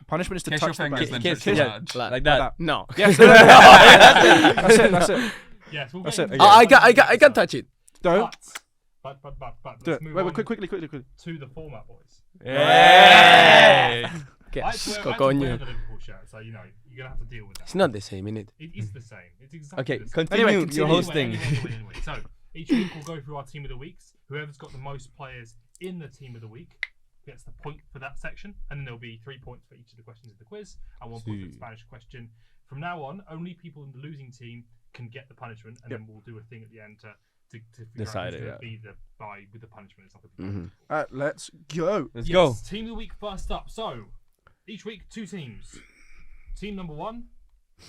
Punishment is to Kiss your touch the fingers, badge. then Kiss, touch the yeah. badge. Like that. No. Yes, that's it. That's it. Yes, we'll That's get it. into I can touch it. Don't But do let's it. move Wait, on quickly. to the format, boys. Hey. Que I had to asco, wear coño. the Liverpool shirt, so you know you're gonna have to deal with that. It's not the same, innit? It is the same. It's exactly Okay, the same. continue. Anyway, You're continue. hosting. Anyway. So each week we'll go through our team of the weeks. Whoever's got the most players in the team of the week gets the point for that section, and then there'll be 3 points for each of the questions of the quiz and 1 point for the Spanish question. From now on, only people in the losing team can get the punishment, and then we'll do a thing at the end to figure Decide out who's it, going to be the guy with the punishment. It's not going to be Alright, let's go. Let's go. Team of the week first up. So each week 2 teams. Team number 1,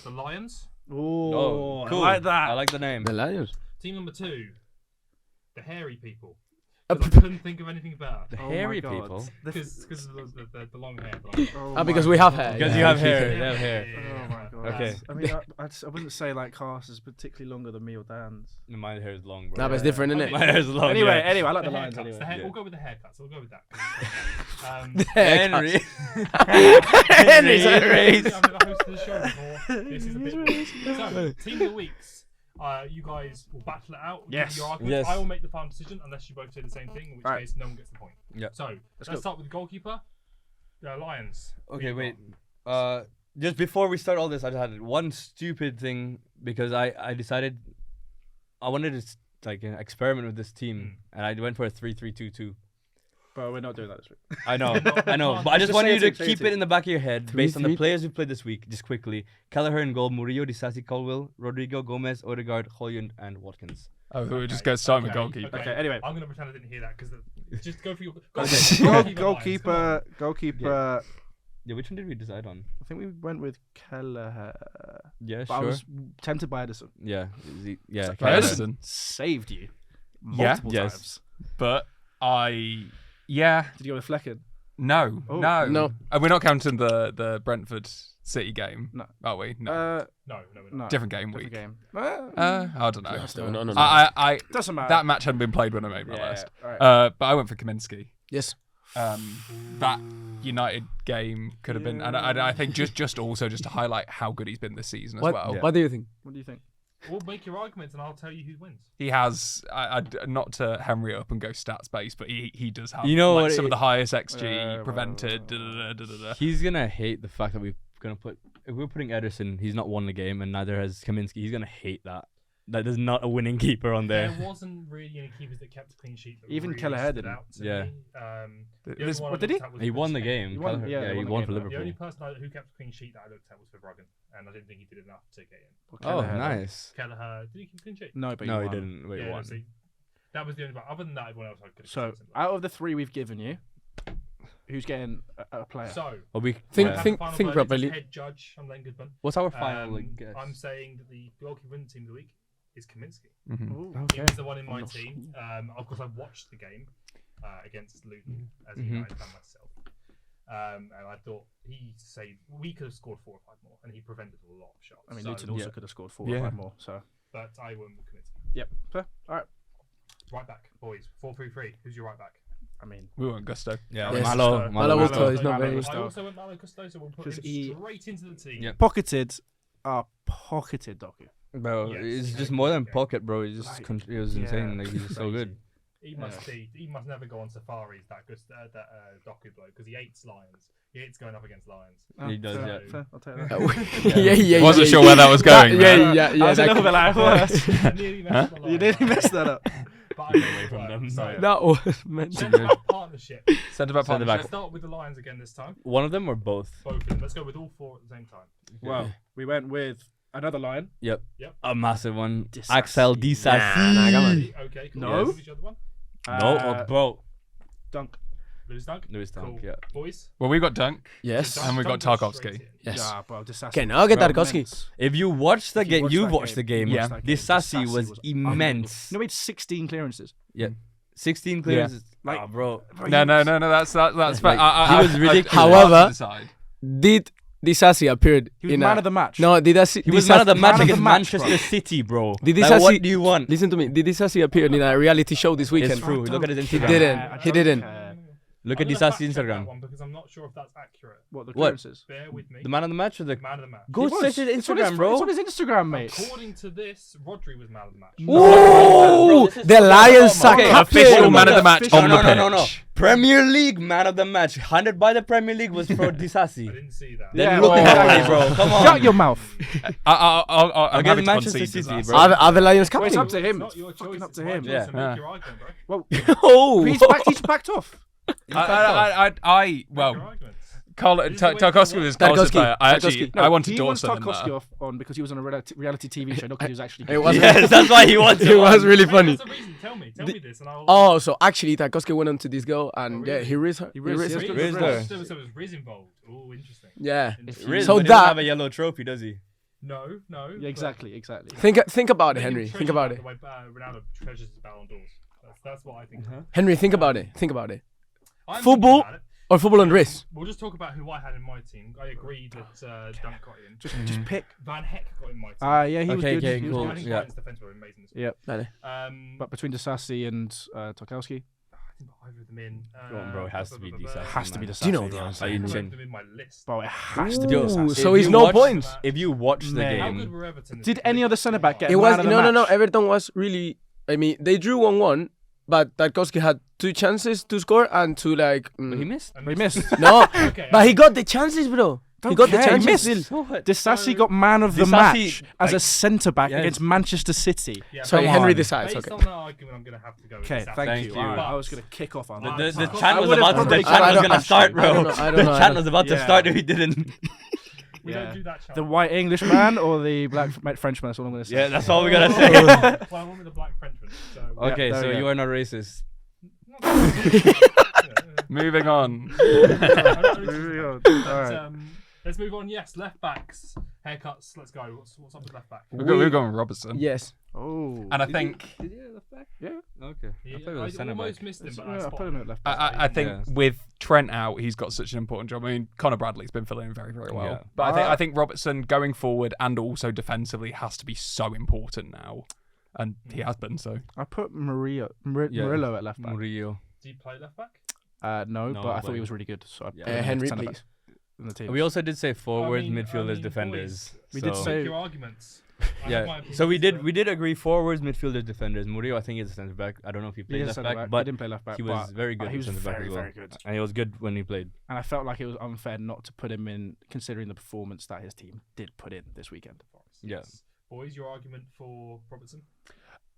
the Lions. Oh, cool. I like that. I like the name. The Lions. Team number 2, the hairy people. Uh, 'Cause I couldn't think of anything better. The Oh my hairy God. people. Because of the long hair. Because we have hair. Because yeah. you have hair. They have hair. Oh my god. Okay. I mean, I wouldn't say like Carlos is particularly longer than me or Dan's. My hair is long, bro. Nah, but it's different, Okay. innit? My hair is long. Anyway, yeah. I like The the Lions haircuts. anyway. The hair, Yeah. We'll go with the haircuts. We'll go with that. Henry. Henry's I've race. never hosted the show before. This is a bit weird. So, team of the weeks. You guys will battle it out. Give Yes. Your arguments. Yes. I will make the final decision unless you both say the same thing, in which Right. case no one gets the point. Yeah. So let's go. start with the goalkeeper. Lions. Okay, wait. Just before we start all this, I just had one stupid thing because I decided I wanted to like experiment with this team, and I went for a 3-3-2-2. But we're not doing that this week. I know, but I just Just want say you it, to say keep it. it in the back of your head based on the 3-3. players who played this week. Just quickly: Kelleher in goal, Murillo, Disasi, Colwill, Rodrigo, Gomez, Odegaard, Højlund, and Watkins. Oh, we're just going to start with goalkeeper. Okay, anyway. I'm going to pretend I didn't hear that because just go for your Goalkeeper. Yeah, which one did we decide on? I think we went with Kelleher. Yeah, But I sure. was tempted by Edison. Yeah, yeah. But Kelleher. Edison. saved you Yeah. multiple Yes. times. But yeah. Did you go with Flecken? No, Oh. No. We're not counting the Brentford City game, No. are we? No. No, we're not. No. Different game Different week. game. I don't know. Still, no. I Doesn't matter. that match hadn't been played when I made my Yeah, list. alright. But I went for Kaminsky. Yes. That United game could have been, and I think just also to highlight how good he's been this season as What? well. What do you think? What do you think? We'll make your arguments and I'll tell you who wins. He has, not to Henry up and go stats based, but he does have You know like what some of it- the highest XG well, prevented. He's gonna hate the fact that we're gonna put. If we're putting Ederson, he's not won the game, and neither has Kaminsky. He's gonna hate that. That there's not a winning keeper on there. There wasn't really any keepers that kept a clean sheet. That Even really Kelleher stood didn't. out to Yeah. me. The only This- one I what did he? looked at was He won the Vincent. game. He won- Kelleher- yeah, he he won the won game, for yeah. The only Liverpool. person who kept a clean sheet that I looked at was for Ruggan, and I didn't think he did enough to get in. Oh, Kelleher. nice. Kelleher, did he keep a clean sheet? No, but No, you he won. didn't. Wait, Yeah, one. see, that was the only one. Other than that, everyone else I could have So, considered similar. out of the 3 we've given you, who's getting a player? So, Well, we Think- I have think- the final think verdict as properly. Head judge, I'm Len Goodman. What's our final? I'm saying that the goalkeeper in the team of the week is Kaminsky. Ooh, He okay. was the one in my team. Of course, I watched the game against Luton as a United fan myself. And I thought we could have scored 4 or 5 more, and he prevented a lot of shots. I mean, So- Luton also could have scored 4 or Yeah. 5 more. So, But I went with Kaminsky. yep. Fair. All right. Right back, boys. 4-3-3. Who's your right back? I mean, We went Gusto. Yeah, Yes. Malo. Malo Gusto. Gusto is not Malo very. Gusto. I also went Malo Gusto, so we'll put 'Cause him he- straight into the team. Yep. pocketed are pocketed, Doku. Bro, Yes, it's he just had more a than good game. pocket, bro. It just Like, it was insane. Like he's just so crazy. good. He must never go on safaris. That Doku bloke, because he hates lions. He hates going up against lions. He does, fair, yeah. fair. I'll take that. Yeah. Wasn't sure where that was going. man. Yeah. I was a that little bit like, what? I nearly messed the You line nearly up, messed that up. but I made it from work. them. So, that was meant to centre back partnership. Centre back Centre partnership. back. Let's start with the Lions again this time. One of them or both? Both of them. Let's go with all 4 at the same time. Well, we went with another lion. Yep. Yep. A massive one. Disassi. Axel Disassi. Nah, come on. Okay, cool. No. Who's the other one? No, bro. Dunk. Lewis Dunk. Lewis Dunk, Cool. yeah. Boys. Well, we got Dunk. Yes. Dunk- And we got Dunk goes Tarkowski. straight in. Yes. Yeah, bro, Disassi. Okay, now get Bro, Tarkowski. immense. If you watch the If you game, watch you that watched game, the game. you Yeah. watched that game. Disassi was immense. You know, he had 16 clearances. Yeah. 16 clearances. Like- Ah, bro. No. That's fair. Like, I- he was ridiculous. it's hard to However- decide. Did Disassi appeared He was in man a, of the match. No, did Disassi? He was man of the match man of the against match, Manchester bro. City, bro. Did Like, Disassi- what do you want? Listen to me. Did Disassi appear in a reality show this weekend? It's true. Look at his He Instagram. didn't. He didn't. Look I'm at gonna fact Disassi check that Instagram. one because I'm not sure if that's accurate. What, the What? clearances? Bear with me. The man of the match or the Man of the match. go He was. search his It's on Instagram, bro. It's on his Instagram, mate. According to this, Rodri was man of the match. Ooh, the Lions are Okay, captain. official man of the match Official. on the pitch. No. Premier League man of the match, handed by the Premier League was for I Disassi. didn't see that. Then Yeah, look well, at yeah. it, bro. Come on. Shut your mouth. I'm Against happy to Manchester concede City, Disassi. bro. Are the Lions Well, it's captain? up to him. It's not It's your fucking choice. up It's to my him. choice Yeah. to make your argument, bro. Well, Oh, he's backed off. I Make your well, arguments. Tarkowski was Carl's Tarkowski. player. I wanted he wants Dawson in Tarkowski there. off on because he was on a reality TV show, not because he was actually It good. was Yes, that's why he wants it it. was really funny. What's the reason? Tell me this, and I'll. Oh, so actually Tarkowski went on to this girl and really? yeah, he rizzed her. He rizzed, rizzed yes, her. good. Riz Riz there. So there was Riz involved. Oh, interesting. Yeah. Riz, So but he doesn't that- have a yellow trophy, does he? No. Yeah, but exactly. Think about it, maybe Henry. treasure Think about like it. the way Ronaldo treasures his Ballon d'Ors. That's what I think. Henry, think about it. Think about it. I'm Football? thinking about it. Or football and wrist. We'll just talk about who I had in my team. I agree that Dunk got in. Just pick. Van Heck got in my team. Yeah, he was Okay, good. okay, He was cool. I good. think Yeah. Brighton's defence were amazing. This Yep. week. But between Disassi and Tarkowski, I didn't put either of them in. Go on, bro. It has to be Disassi. has to be man. Disassi. Do you know the bro. answer? Are you I insane? put them in my list. Bro, it has to be Ooh, Disassi. so If it's you no watch- points. If you watch the Man. How game, good were Everton? this Did week? any other centre back get It man was of the no. match? Everton was really. I mean, they drew 1-1, but Tarkowski had 2 chances to score and to like. but he missed. He missed. No, Okay, but he got the chances, bro. He Don't got the care, he chances missed. still. Disassi got man of the Disassi, match as a like- centre back Yes. against Manchester City. Yeah, Sorry, based- Henry decides. Based Okay. on that argument, I'm going to have to go with Okay, Disassi. thank you. you. Alright, But- I was going to kick off on that. The I chant was would've about probably- the chant I was don't- gonna start, bro. I don't know, The I chant don't- was about to Yeah. start if he didn't. We Yeah. don't do that chant. The white Englishman or the black Frenchman? That's all I'm going to say. Yeah, that's all we gotta say. Well, I went with the Black Frenchman. So Okay, there so we go. you are not racist. Moving on. Moving on. Alright. Let's move on. Yes, left backs. Haircuts. Let's go. What's up with left back? We're going with Robertson. Yes. Oh. And I think Did you left back? Yeah. Okay. Yeah, I thought it was I centre back. almost missed him, but I I put spotted him him. at left back. I think Yeah. with Trent out, he's got such an important job. I mean, Conor Bradley's been filling in very, very well. Yeah. But I think Robertson going forward and also defensively has to be so important now, and he has been. So I put Murillo at left back. Murillo. Do you play left back? No, No, but I but- thought he was really good. So I Yeah. put him Henry, centre back please. in the team. We also did say forwards, midfielders, boys, defenders. We did so- say- Make your arguments. I have my Yeah. So we opinions, did agree forwards, midfielders, defenders. Murillo, I think he's a centre back. I don't know if he He played is left centre back, back. He but didn't play left back. he was but very good. He was at centre back very, as well. very good. And he was good when he played. And I felt like it was unfair not to put him in, considering the performance that his team did put in this weekend. Yeah. Yes. Boys, your argument for Robertson?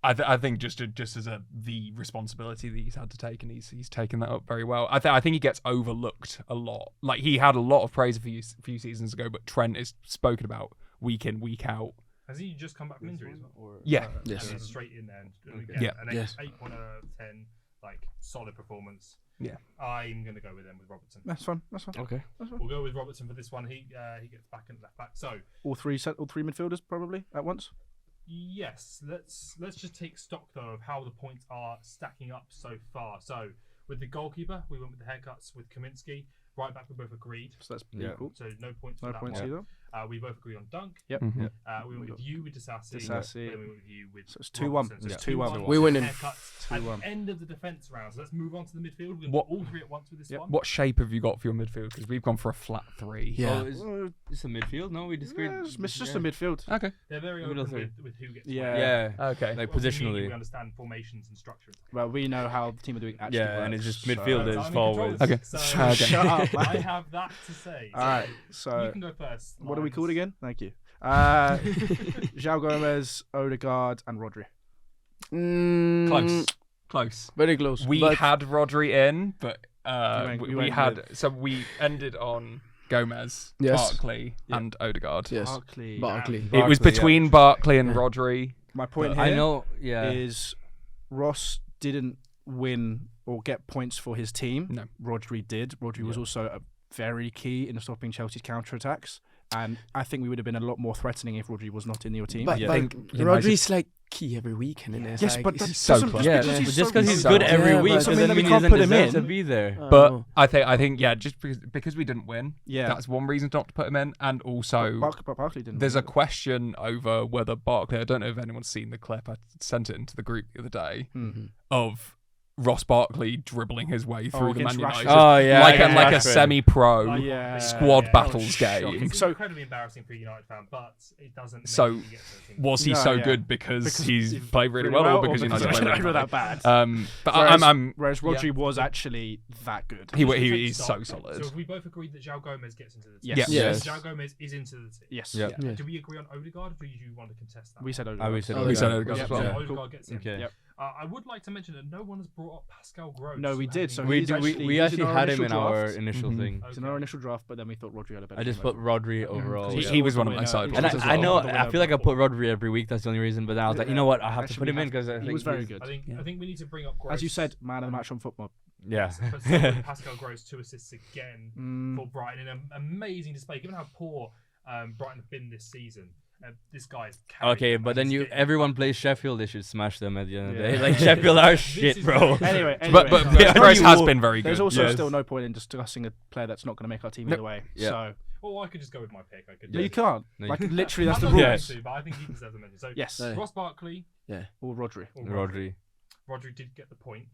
I think just as the responsibility that he's had to take, and he's taken that up very well. I think he gets overlooked a lot. Like he had a lot of praise a few seasons ago, but Trent is spoken about week in, week out. Has he just come back from injury as well? Or, Yeah. Yes. So he's straight in there. And Okay. again, Yeah. An 8, Yes. 8.0 out of 10, like solid performance. Yeah. I'm going to go with him with Robertson. That's fine. That's fine. Okay. We'll go with Robertson for this one. He gets back in left back. So All three midfielders probably at once. yes, let's just take stock though of how the points are stacking up so far. So with the goalkeeper, we went with the haircuts with Kaminsky. Right back, we both agreed. So that's Yeah. equal. So no points for No that points one. either. We both agree on Dunk. Yep. Mhm. We went with you with Disassi. Disassi. Then we went with you with So it's 2-1. Robertson. So Yeah. it's 2-1. 2-1. We winning. Haircuts at 2-1. the end of the defence round. So let's move on to the midfield. We're going to What- do all three at once with this Yep. one. What shape have you got for your midfield? Because we've gone for a flat 3. Yeah. Oh, it's a midfield. No, we disagreed. Yeah, it's just a midfield. Okay. They're very Middle open three. with who gets Yeah. where. Yeah. Okay. Like Well, we positionally. understand formations and structure. Well, we know how the team of the week actually Yeah, and works, it's just so- midfielders, I'm in forwards. control. Okay. So Shut up, man. I have that to say. All right. you So can go first. what are we Lions. called again? Thank you. João Gomez, Odegaard, and Rodri. Close. Close. Very close. We but had Rodri in, but went- we you went had with- so we ended on Gomez, Yes. Barkley, Yeah. and Odegaard. yes, Barkley. Barkley. It was Barkley, yeah. between Barkley and Rodri. My point But here I know. Yeah. is Ross didn't win or get points for his team. No. Rodri did. Rodri was Yeah. also very key in stopping Chelsea's counter-attacks. And I think we would have been a lot more threatening if Rodri was not in your team. But, Yeah. but I think United- Rodri's like key every weekend, and it's yes, like, but it's that so doesn't close. just Yeah, because he's just so because he's so good good. every Yeah, week but- doesn't that we mean he can't doesn't put him deserve in. to be there. But I think just because we didn't win, Yeah. that's one reason not to put him in, and also But Barkley didn't. there's a win. question over whether Barkley. I don't know if anyone's seen the clip. I sent it into the group the other day Mhm. of Ross Barkley dribbling his way through the against Man Rashford. United, Oh yeah. like against a Rashford. semi-pro Oh, yeah. squad Yeah. battles Shocking. game. It's So- incredibly embarrassing for a United fan, but it doesn't. Make So, you get to the team. Was he No, so yeah. good because Because he's played really well, or because United played really were bad? that bad? But Whereas, whereas yeah. Rodri was actually that good. He Just to take he's so stock, solid. So we both agreed that João Gomez gets into the team. Yes. Yes. João Gomez is into the team. Yes. Yeah. Yeah. Do we agree on Odegaard, or do you want to contest that? We said I Odegaard. would say We said Odegaard Yeah, as so well. Odegaard gets in. Okay. Yep. I would like to mention that no one has brought up Pascal Gross. No, we did. So We he's do, actually, we he's actually in our had him initial in our draft. initial Mhm. thing. He's in our initial draft, but then we thought Rodri had a better I just team put Rodri overall. Because He yeah. was one of my winner. side He And was ones as I well. know, The I winner feel like I before. put Rodri every week. That's the only reason. But then I was like, you know what? I have to Actually, put him we in because I He think was very he's- good. I think we need to bring up Gross. As you said, man of the match on football. Yeah. But so with Pascal Gross 2 assists again Mm. for Brighton in an amazing display. Given how poor Brighton have been this season, this guy is carrying Okay, them, but and then he's getting- everyone plays Sheffield. They should smash them at the end of the Yeah. day. Like Sheffield are This shit, is bro. very- Anyway, But Yeah. Gross has You- been very good. there's also Yes. still no point in discussing a player that's not going to make our team No. either way. Yeah. So Well, I could just go with my pick. I could. no, you can't. No, Like you- literally, that's the I'm rule. not Yes. going to, but I think he deserves a mention. So Yes, No. Ross Barkley or Rodri, or Rodri. Rodri did get the point,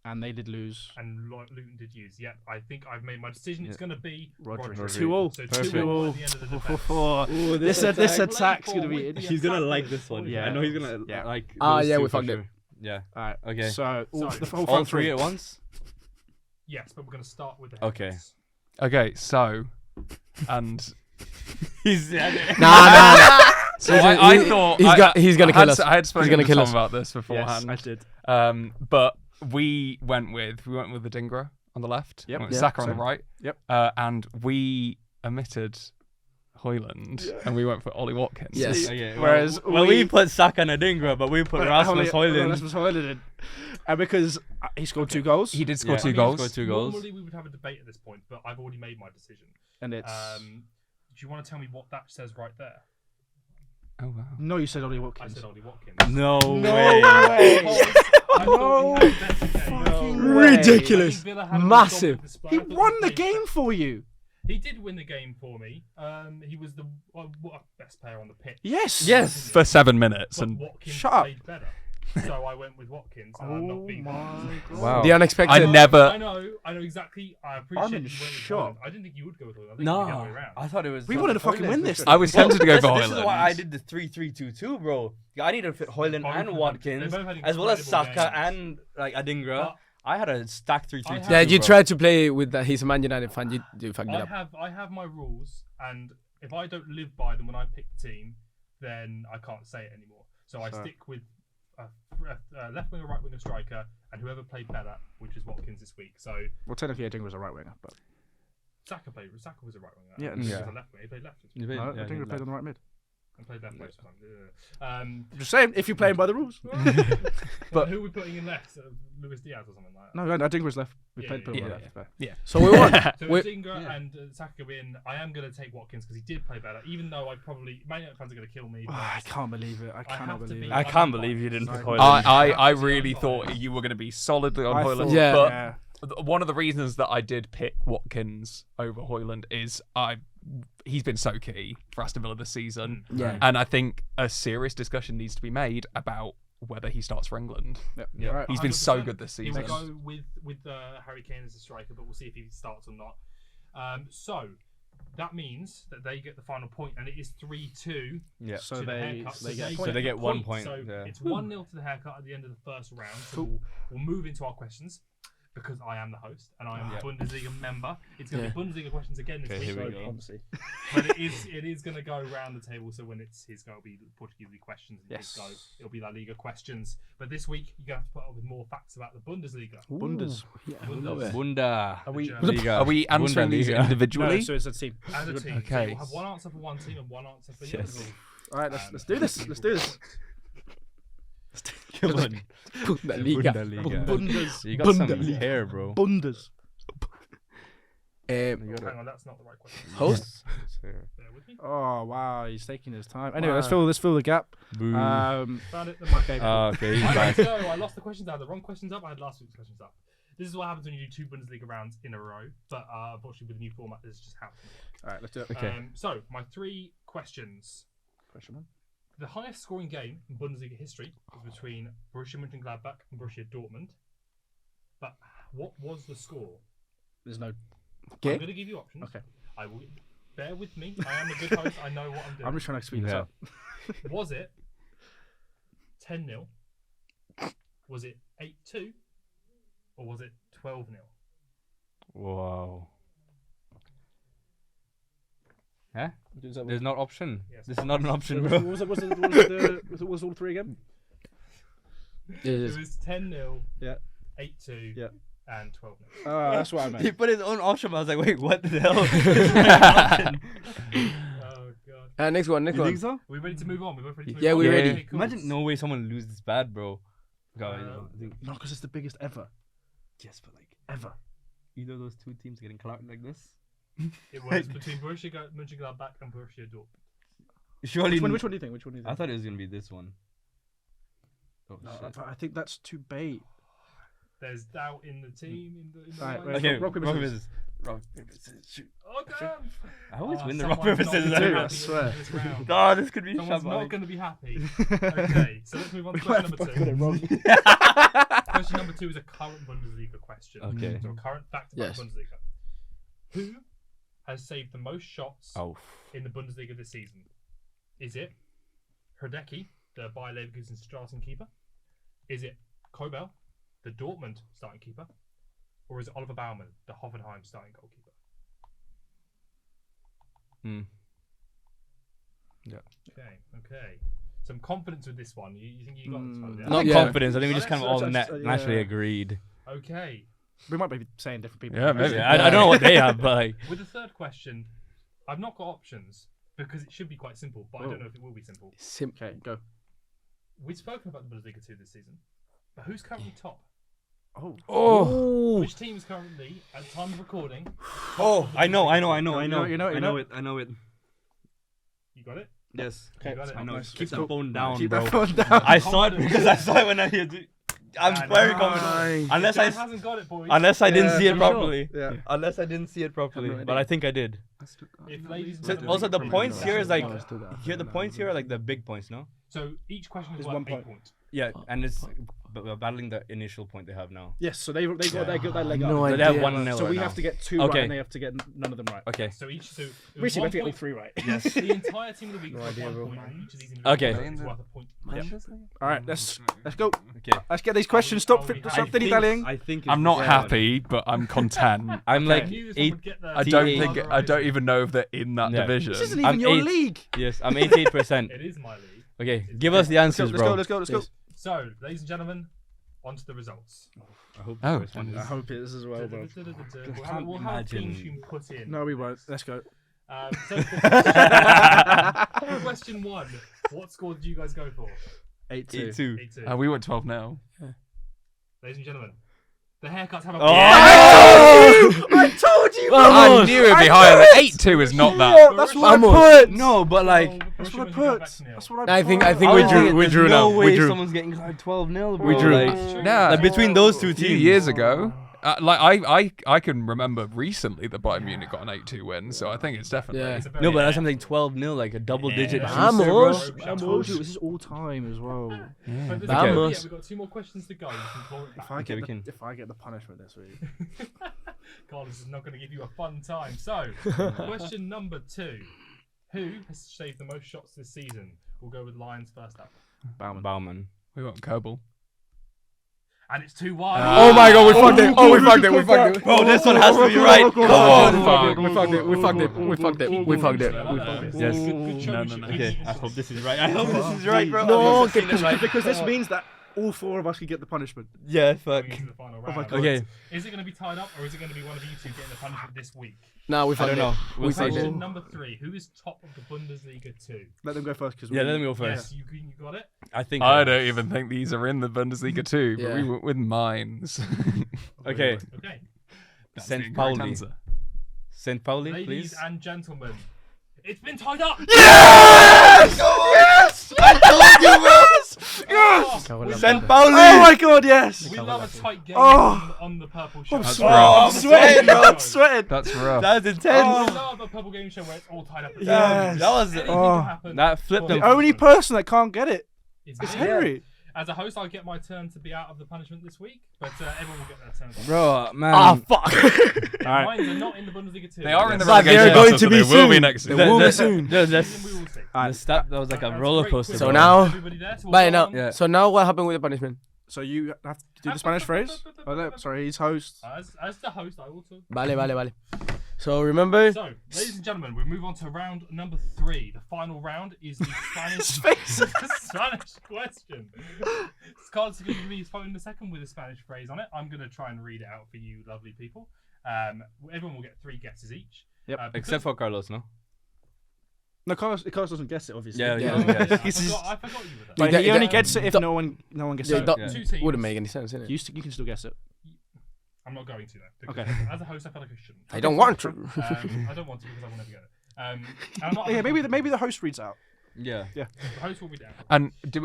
and they did lose. and Luton did use. Yep, I think I've made my decision. It's Yeah. going to be Rodri. Rodri. 2-all. So Perfect. 2-all at the end of the defense. This attack's going to be. With the He's gonna attack like with this one. Yeah. I know he's gonna Yeah. like. Ah, those yeah, two we for fucked it. sure. Yeah. All right. Okay. So Sorry. the whole All front three three. at once. Yes, but we're going to start with the Okay. haircuts. Okay, so and He's Nah. so I thought he's gonna kill us. I had spoken He's gonna to kill Tom us. about this Yes, beforehand. I did. But we went with the Dingra on the left, Yep. went with Yeah, Saka on the same. right, Yep. and we omitted Hoyland and we went for Ollie Watkins. Yes. Okay, Whereas we put Saka and Adingra, but we put Rasmus Højlund. Rasmus Højlund in. And because he scored 2 goals, He did score Yeah. two He goals. scored 2 goals. Normally we would have a debate at this point, but I've already made my decision. and it's Um, you want to tell me what that says right there? Oh wow. No, you said Ollie I Watkins. said Ollie Watkins. No No way. way. I thought he had a better game. Fucking I Ridiculous. think Villa had a Massive. good Spurs. He I thought won the played game better. for you. He did win the game for me. He was the best player on the pitch. Yes. For 7 minutes, But and Watkins Shut up. played better. So I went with Watkins, and I'm not being honest. Wow. The unexpected. I never. I know exactly. I appreciate I'm in you went with shock. Holland. I didn't think you would go with Holland. I think you went the other way around. I thought it was. We wanted to fucking win this. I was tempted to go for This is why I Højlund. did the 3-3-2-2, bro. I needed to fit Højlund Both and of them. Watkins, They both had as well as incredible Saka games. and like Adingra. But I had a stacked 3-3-2. Yeah, you bro. tried to play with that. He's a Man United fan. You fucked it up. I have my rules, and if I don't live by them when I pick the team, then I can't say it anymore. So I stick with a left winger, right winger, striker, and whoever played better, which is Watkins this week. So Well, technically, Adingra was a right winger, but Saka was a right winger. Yeah, and he yeah. was a left winger. He played left. You no, played- yeah, Adingra you played on the right mid. And played left most of the time. I'm just saying, if you're playing by the rules. But who are we putting in left? Luis Diaz or something like that? No, Adingra's left. We Yeah, played yeah, on yeah, left. Fair. So we won. So We- with Adingra and Saka in, I am going to take Watkins because he did play better. Even though Man United fans are going to kill me. but I can't believe it. I have cannot to believe be- it. I can't believe you didn't pick I- Højlund. I really thought you were going to be solidly on I Højlund. thought- Yeah. But one of the reasons that I did pick Watkins over Højlund is he's been so key for Aston Villa this season. Yeah. And I think a serious discussion needs to be made about whether he starts for England. Yeah. Right. He's been so 100%. good this He will season. go with Harry Kane as a striker, but we'll see if he starts or not. So that means that they get the final point, and it is 3-2 Yeah. So to the they haircut. they get a So point. they get a 1 point. So Yeah. it's 1-0 to the haircut at the end of the first round. So we'll move into our questions. Because I am the host and I am a Bundesliga member, it's going to be Bundesliga questions again this Okay, week. here we go. Honestly. But it is going to go around the table. So when it's his go, it'll be Portuguese league questions. And Yes. his go, it'll be La Liga questions. But this week you're going to have to put up with more facts about the Bundesliga. Bundes. Bundes. Bunda. Are we, Liga. are we answering these Bundesliga. No, individually? so it's a team. As a team, Okay. so we'll have one answer for one team and one answer for the other. Yes. All right, let's do this. Let's do this. Come on. Bundesliga. Bundesliga. Bundes. You got some Bundesliga. hair, bro. Bundes. Hang on, that's not the right question. Host. Bear with me. Oh wow, he's taking his time. Anyway, let's fill the gap. Boo. Found it. The mic. Okay. Okay, he's I back. don't know. I lost the questions. I had the wrong questions up. I had last week's questions up. This is what happens when you do 2 Bundesliga rounds in a row. But unfortunately, with the new format, this is just how it's going to work. All right, let's do it. Okay. So my 3 questions. Question one. The highest scoring game in Bundesliga history was between Borussia Mönchengladbach and Borussia Dortmund. But what was the score? There's no. I'm Okay. going to give you options. Okay. I will. Bear with me. I am a good host. I know what I'm doing. I'm just trying to speed this Yeah. up. Was it 10-0? Was it 8-2? Or was it 12-0? Wow. Huh? Is that There's no option. Yes. This is not an option, what bro. was all 3 again? It was 10-0, Yeah. 8-2, Yeah. and 12-0. Oh, that's what I He meant. put his own option. I was like, wait, what the hell? Oh, God. Next one. You think so? Are we ready to move on? We're both ready to move Yeah, on? we're ready. Okay, cool. Imagine no way someone loses this bad, bro. God, I think No, because it's the biggest ever. yes, but like Ever. either of those two teams getting clout like this. It was between Borussia Mönchengladbach and Borussia Dortmund. Surely. Which one do you think? Which one do you think? I thought it was gonna be this one. Oh No, shit. but I think that's too bait. There's doubt in the team. In the Right, line. wait. Okay, Rock, paper, scissors. Rock, paper, scissors, shoot. Oh, damn! I always win the Someone's rock paper not scissors. gonna be every I round. happy swear. in this round. Oh, this could be Someone's not shabby. going to be happy. Okay, so let's move on to We question might number have got it 2. wrong. Question number 2 is a current Bundesliga question. Okay. So a current fact about Yes. Bundesliga. Who has saved the most shots Oh. in the Bundesliga this season? Is it Herdecki, the Bayer Leverkusen starting keeper? Is it Kobel, the Dortmund starting keeper? Or is it Oliver Baumann, the Hoffenheim starting goalkeeper? Hmm. Okay. Some confidence with this one. You think you got this one? Yeah? Not Not Yeah. confidence. I think we just kind of all Let's- naturally yeah. agreed. Okay. We might be saying different people. Yeah, maybe. I don't know what they have, but like, With the third question, I've not got options because it should be quite simple, but I don't know if it will be simple. Okay, go. We've spoken about the Bundesliga 2 this season, but who's currently top? Oh. oh, Which team is currently, at the time of recording? oh, I know You know it. it. I know it. You got it? Yes. Okay, got it. I know. Nice. Keep Cool. that phone down, Keep bro. that phone down. I saw it because I saw it when I hear. I'm very confident. Unless John I hasn't got it, boys. Unless I didn't Yeah, see it for sure. properly. Yeah. Unless I didn't see it properly. no But I think I did. If ladies and So gentlemen, also the you points don't here know is like that. here the points here are like the big points, no? So each question is It's worth 1 8 point. points. Yeah, and it's but we're battling the initial point they have now. Yes, so they got that leg No up. But they have idea. 1-0 So we right have now. to get 2 Okay. right, and they have to get none of them right. Okay. So each so Basically, we have to get all 1 point. 3 right. Yes. The entire team of the week No is idea, worth 1 bro. point, and each of these individual Okay. points is worth a point. All right, let's go. Okay. Let's get these questions. Stop dilly dallying. I think I'm not happy, but I'm content. I'm I like knew this one 8. would get there. I don't T8. think I don't even know if they're in that Yeah. division. This isn't I'm even your 8. league. Yes, I'm 88%. It is my league. Okay, give us the answers, Let's bro. go. Let's go. Let's go. So, ladies and gentlemen, on to the results. I hope Oh. the first one I is. hope it is as well, bro. We'll have teams you can put in. No, we won't. Let's go. So for question 1, what score did you guys go for? 8-2. 8-2. 8-2. We went 12 now. Ladies and gentlemen, the haircuts have a I told you. I knew it'd be higher than 8-2 is not that. That's what I Vamos. put. No, but like. That's what I put. That's what I put. I think I we was drew. thinking We there's drew no now. way We drew. someone's getting like 12-0, bro. We drew. Like, Yeah. like between those two A few teams. years ago, I can remember recently that Bayern Munich got an 8-2 win, so I think it's definitely. Yeah. It's a very No, but that's something 12-0, like a double-digit. Yeah. booster, Vamos. bro. I told you this is all time as well. But this Okay. yeah, we've got 2 more questions to go. You can call it back. Okay, we can. If I get the punishment this week. God, this is not going to give you a fun time. So, question number 2. Who has saved the most shots this season? We'll go with Lions first up. Bauman. We went Kerbal. And it's 2-1. Oh my god, we fucked it. Oh, we fucked it. We fucked it. Bro, this one has to be right. Come on. We fucked it. We fucked it. We fucked it. We fucked it. I like that. Yes. Good showmanship. Okay, I hope this is right. I hope this is right, bro. No, I've never seen it right. because this means that all 4 of us could get the punishment. Yeah, fuck. Going into the final my round. God. Okay, Is it going to be tied up, or is it going to be one of you two getting the punishment this week? Nah, we I fucked don't it. know. We'll We see. fucked it. Question number 3. Who is top of the Bundesliga 2? Let them go first because Yeah, let them go first. Yes, you got it. I think. I don't even think these are in the Bundesliga too, but we Yeah. went with Mainz. Okay, Okay. That's St. the incorrect Pauli. answer. St. Pauli, Ladies please. and gentlemen, it's been tied up. Yes! I told you, yes! Yes! St. Pauli. Oh my god, yes! We love a tight game Oh. on the Purple Show. I'm That's sweating. rough. I'm sweating, bro. I'm sweating. That's rough. That's intense. We love a Purple Game Show where it's all tied up. at the Yes. end. That was Anything Oh. can happen. that flipped for them. The only person that can't get it is is me. Henry. As a host, I get my turn to be out of the punishment this week, but everyone will get their turn. Bro, man. Ah, fuck. Yeah, Mines are not in the Bundesliga 2. They are in the But relegation they're going battle, to be so they will be soon. next They season. will be soon. We will see. That was like a roller coaster. So bro. now- Everybody there? So we'll But go now, on. Yeah. so now what happened with the punishment? So you have to do the Spanish phrase? Oh, no, sorry, he's host. As the host, I will talk. Vale. So remember, So, ladies and gentlemen, we move on to round number 3. The final round is the Spanish, Spanish question. Carlos is going to give me his phone in a second with a Spanish phrase on it. I'm going to try and read it out for you lovely people. Everyone will get 3 guesses each. Yep. Except for Carlos, no? No, Carlos doesn't guess it, obviously. Yeah, Yeah. he doesn't guess. I forgot you were there. But That- he only that- gets it if that- no one gets yeah, it. that Yeah. 2 teams. wouldn't make any sense, innit? You can still guess it. I'm not going to though. Because Okay. As a host, I feel like I shouldn't. I don't want to. I don't want to because I will never get it. And I'm not. Yeah, maybe the host reads out. Yeah. The host will be down. And did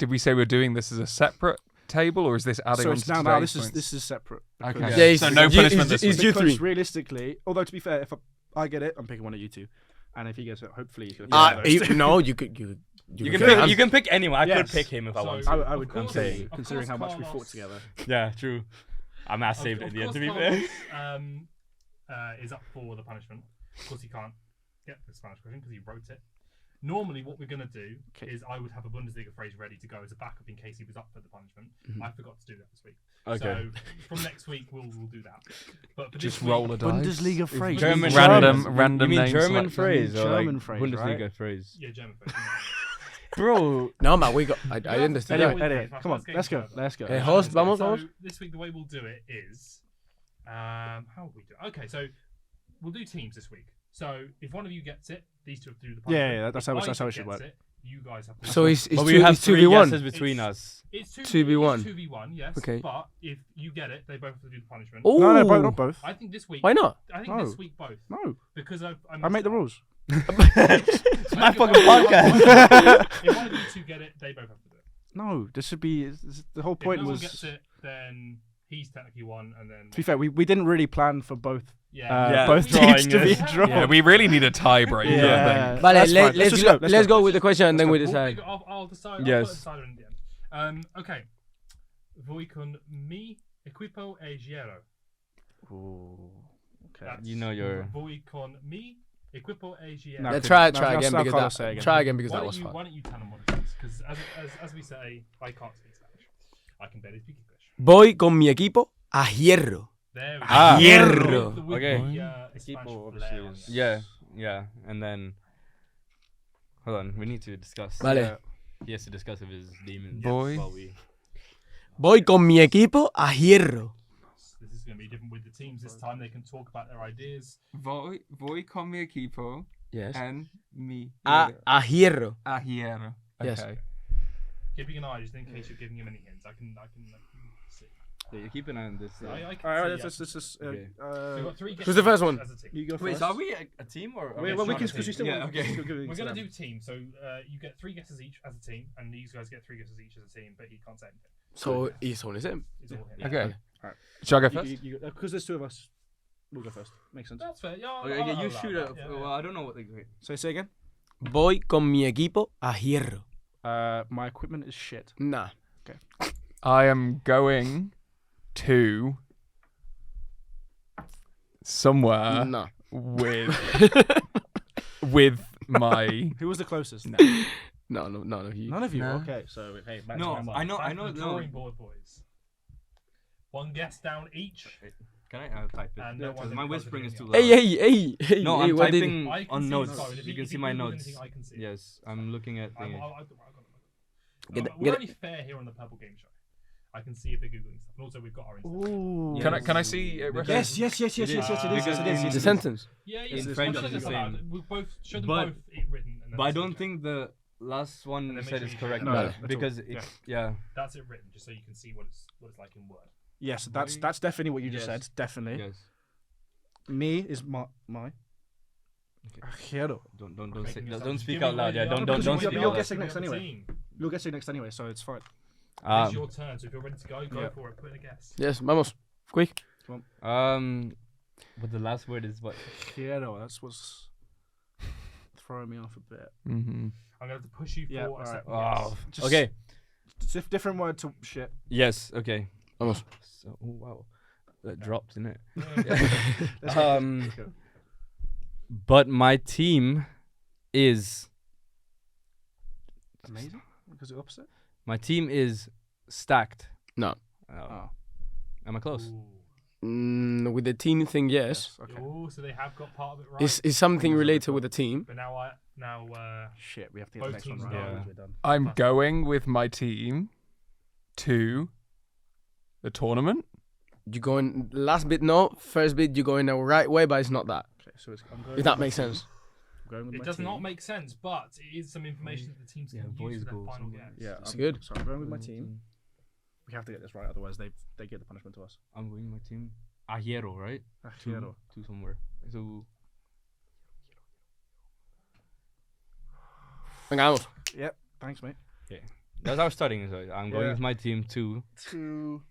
we say we're doing this as a separate table, or is this adding So on it's to now today's this points? is separate. Okay. because- Yeah, he's- So no he's- punishment he's- this he's week. due Because 3. realistically, although to be fair, if I get it, I'm picking one of you two, and if he gets it, hopefully he's gonna. No, you could. You You can pick anyone. I Yes. could pick him if I So- want I, to. I would. Of I'm course- saying, of considering course how much we Carlos- fought together. Yeah, true. I mean, I saved it at the end, to be fair. Carlos, is up for the punishment. Of course, he can't get the Spanish question because he wrote it. Normally, what we're going to do is I would have a Bundesliga phrase ready to go as a backup in case he was up for the punishment. I forgot to do that this week. Okay. So from next week, we'll do that. But for Just this roll week, a dice. Bundesliga phrase. German Random You mean name German selection. phrase or German like phrase, Bundesliga right? phrase? Yeah, German phrase. Bro, No, man, we got. I understand. Anyway, that. anyway, come on, let's go. Let's go. Hey, host, vamos, So vamos. this week the way we'll do it is, how will we do it? Okay, so we'll do teams this week. So if one of you gets it, these two have to do the punishment. Yeah, that's If how it Isaac should gets work. it, you guys have to. So it's but we have 2v1. guesses between us. It's 2v1. 2v1, yes. Okay. But if you get it, they both have to do the punishment. Oh, No, not both. I think this week. why not? I think No. this week both No, because I I make the rules. It's my fucking podcast. If one of you two get it, they both have to do it. No, this should be the whole If point no was. one gets it, then he's technically won, and then. To be fair, we didn't really plan for both Yeah. both drawing teams to be is- drawn. Yeah, we really need a tiebreaker. I think. Vale, That's fine. let's just go. go. Let's go with the question and then we We'll decide. figure- I'll decide. I'll Yes. put a decider in the end. Okay. Voi con mi equipo e giro. Ooh, okay. That's You know your- Voi con mi equipo e giro. No, Let's okay. try Now again Carlos because say again. try again because Why that don't was you? fun. Why don't you tell them what it is? Because as we say, I can't speak Spanish. I can barely speak English. Voy con mi equipo a hierro. There we Ah. go. Hierro. With Okay. the, Spanish flair on it. Yeah, and then hold on, we need to discuss. Vale. He has to discuss with his demons. Boy. While we... Voy con mi equipo a hierro. This is going to be different with the teams this time. They can talk about their ideas. Voy con mi equipo Yes. en mi A hierro. a hierro. Yes. Okay. Keeping an eye just in case you're giving him any hints. I can see. Yeah, you keep an eye on this. I can All right, see, let's just. Okay. We've got three Who's the first one? as a team. You go Wait, first. so are we a team or? Wait, Okay, well, we sure, can team. because you still. Yeah, okay. still giving We're it going to them. do team. So you get 3 guesses each as a team, and these guys get 3 guesses each as a team, but he can't say anything. So it's only him. It's all him. Okay. Alright. Shall I go first? Because there's 2 of us. We'll go first. Makes sense. That's fair. Yeah, Okay, I'll you allow shoot that, it. yeah, Well, I don't know what they. Wait. So say again. Voy con mi equipo a hierro. My equipment is shit. Nah. I am going to somewhere Nah. with with my Who was the closest? No, none of you. None of you. No. Okay, so hey, back No, to my I know. Back I to know. the No. drawing board, boys. 1 guess down each. Can I type it? And no Because one my knows whispering if is you too know. loud. Hey, No, hey, I'm what did- typing I can on see notes. his phone. If You can if see my Google notes. anything, I can see it. Yes, I'm looking at I've thingy. got it. Get it- We're get it. only fair here on the Purple Game Show. I can see if they're googling stuff, and also we've got our Instagram. Ooh. Can I see it written? Yes. It is. Because It is. The sentence. Yeah, In yes, French I'll it's show the them aloud. same. We'll both show them But- both it written. And then But I see don't which think the last And one then you make said sure is you correct. No, No, that's all. because Yeah. it's yeah. that's it written, just so you can see what it's like in Word. Yes, that's definitely what you just Yes. said. Definitely. Yes. Me is my. Hero. Don't Making say, yourself- don't speak giving out loud. away Yeah, the don't other don't person. speak you're out loud. guessing next The other anyway. team. You'll get to next anyway, so it's fine. It's your turn, so if you're ready to go Yeah. for it. Put in a guess. Yes, vamos. Quick. But the last word is what? Hero. That's what's throwing me off a bit. Mm-hmm. I'm going to push you for Yeah, a alright. second Oh, guess. Just- okay. It's a different word to shit. Yes. Okay. Vamos. So, oh wow, that dropped, in it? Let's go. Um, Let's go. But my team is Amazing. Because the opposite. my team is stacked. No. Oh. Am I close? Ooh. With the team thing, yes. Okay. Ooh, so they have got part of it right. It's something related with the team. But now Shit, we have to get the Both next one teams right. know. otherwise we're done. I'm going with my team to the tournament. You going last bit no, first bit you go in the right way, but it's not that. Okay, so I'm going If with that my makes team. sense. I'm going with it my does team. not make sense, but it is some information that the teams Yeah, can boys use for their go final somewhere. guess. Yeah, It's I'm good. So I'm going with my team. We have to get this right, otherwise they give the punishment to us. I'm going with my team. Ahiero, right? Hero. To somewhere. So Venga, vamos. Yep. Thanks, mate. that's how starting. So I'm going Yeah. with my team too. To.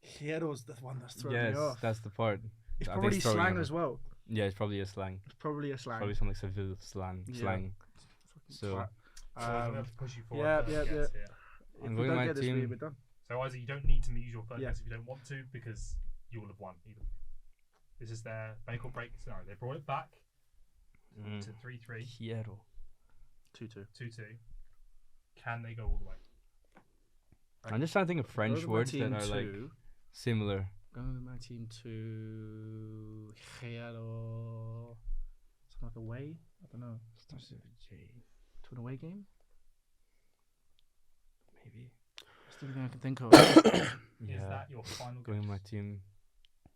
Hero's the one that's throwing Yes, me off. that's the part. It's I think probably throwing slang me as well. Yeah, it's probably a slang. It's probably a slang. Probably some like Seville slang. Yeah. Slang. So Twat. So I'm going to have to push you for yeah, a third yeah, guess yeah. here. If I'm we going don't my get this, team. we're done. So Isaac, you don't need to use your third Yeah. guess if you don't want to, because you will have won either. This is their make or break scenario. They brought it back to 3-3, Hierro. 2-2. 2-2. Can they go all the way? I'm just trying to think of French Going with my words that team are like to- similar. Going with my team to Hero. Something like away? I don't know. Starts with a J. To an away game? Maybe. That's the only thing I can think of. Is that your final Going with guess? my team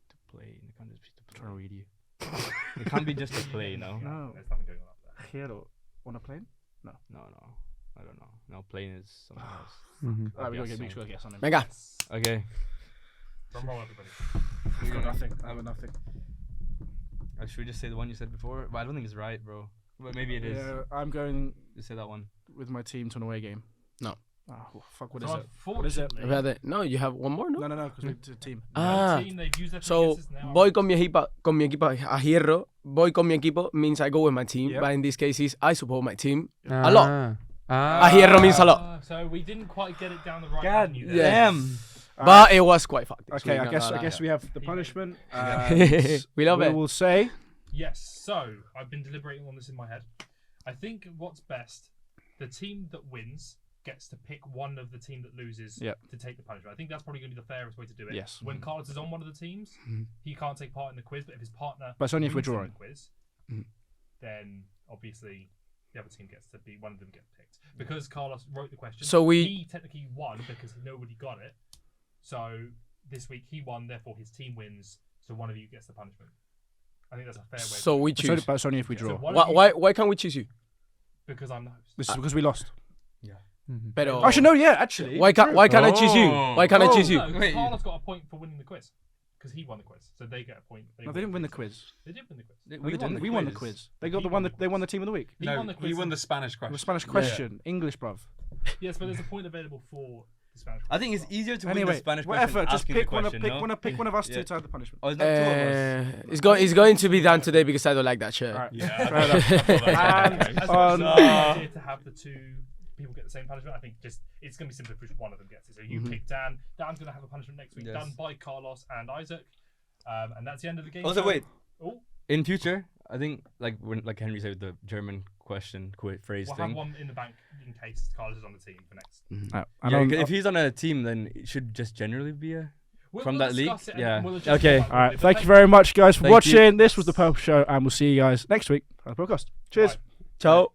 to play. It can't just be to I'm trying to play. read you. It can't be just to play, no? No. There's nothing going on up there. Hero. On a plane? No. I don't know. No, plane is something else. Mm-hmm. Alright, we guess gotta so. get a guess on him. Venga. Okay. Drum roll, everybody. I've got nothing. I have nothing. Should we just say the one you said before? But I don't think it's right, bro. But maybe it is. Yeah, I'm going Just say that one. with my team to an away game. No. Oh, fuck, what So is it? What is it? unfortunately, No, you have one more, no? No, because we're to team. Ah, team, they've used their so guesses now. voy con mi equipo a hierro. Voy con mi equipo means I go with my team, Yep. but in this case is I support my team a lot. A hierro means a lot. So we didn't quite get it down the right God avenue there. Yeah. damn. But it was quite fucked. this Okay, week, I guess not gonna lie. we have the punishment. We love it. We will say Yes, so I've been deliberating on this in my head. I think what's best, the team that wins gets to pick one of the team that loses Yep. to take the punishment. I think that's probably going to be the fairest way to do it. Yes. When Carlos is on one of the teams, he can't take part in the quiz, but if his partner But it's only if we're wins in drawing. the quiz, Mhm. then obviously the other team gets to be one of them gets picked. Because Carlos wrote the question, So he technically won because nobody got it. So this week he won, therefore his team wins. So one of you gets the punishment. I think that's a fair way. So we choose. but it's only if we So draw. one of you- Why can't we choose you? Because I'm the host. This is because we lost. Pero Actually, no, yeah, actually. why can't I choose you? Why can't I choose you? No, 'cause Wait. Carlos got a point for winning the quiz. Because he won the quiz. So they get a point. No, they didn't win the quiz. They did win the quiz. We didn't. We won the quiz. They got He the won one. the They won the team of the week. He No, won the quiz. he won the Spanish The question. Spanish question, English, bruv. Yes, but there's a point available for the Spanish quiz. I think it's easier to win Anyway, the Spanish whatever. question Just asking pick the one. question, no? Pick one of us Yeah. to decide the punishment. Oh, it's not two of us. It's going to be done today because I don't like that shirt. All right. Yeah, Fair enough. And As much on. as it's a good idea to have the two people get the same punishment, I think just it's going to be simpler if one of them gets it. So you pick Dan. Dan's going to have a punishment next week, Yes. done by Carlos and Isaac. And that's the end of the game. Also, So- wait. Oh, In future, I think like Henry said with the German question phrase we'll thing. have one in the bank in case Carlos is on the team for next. And Yeah, on- 'cause if he's on a team, then it should just generally be a. From that league? discuss it and Yeah. we'll adjust Okay. it. all right. Thank you very much, guys, for Thank you. watching. This was the Purple Show, and we'll see you guys next week on the podcast. Cheers. Bye. Ciao.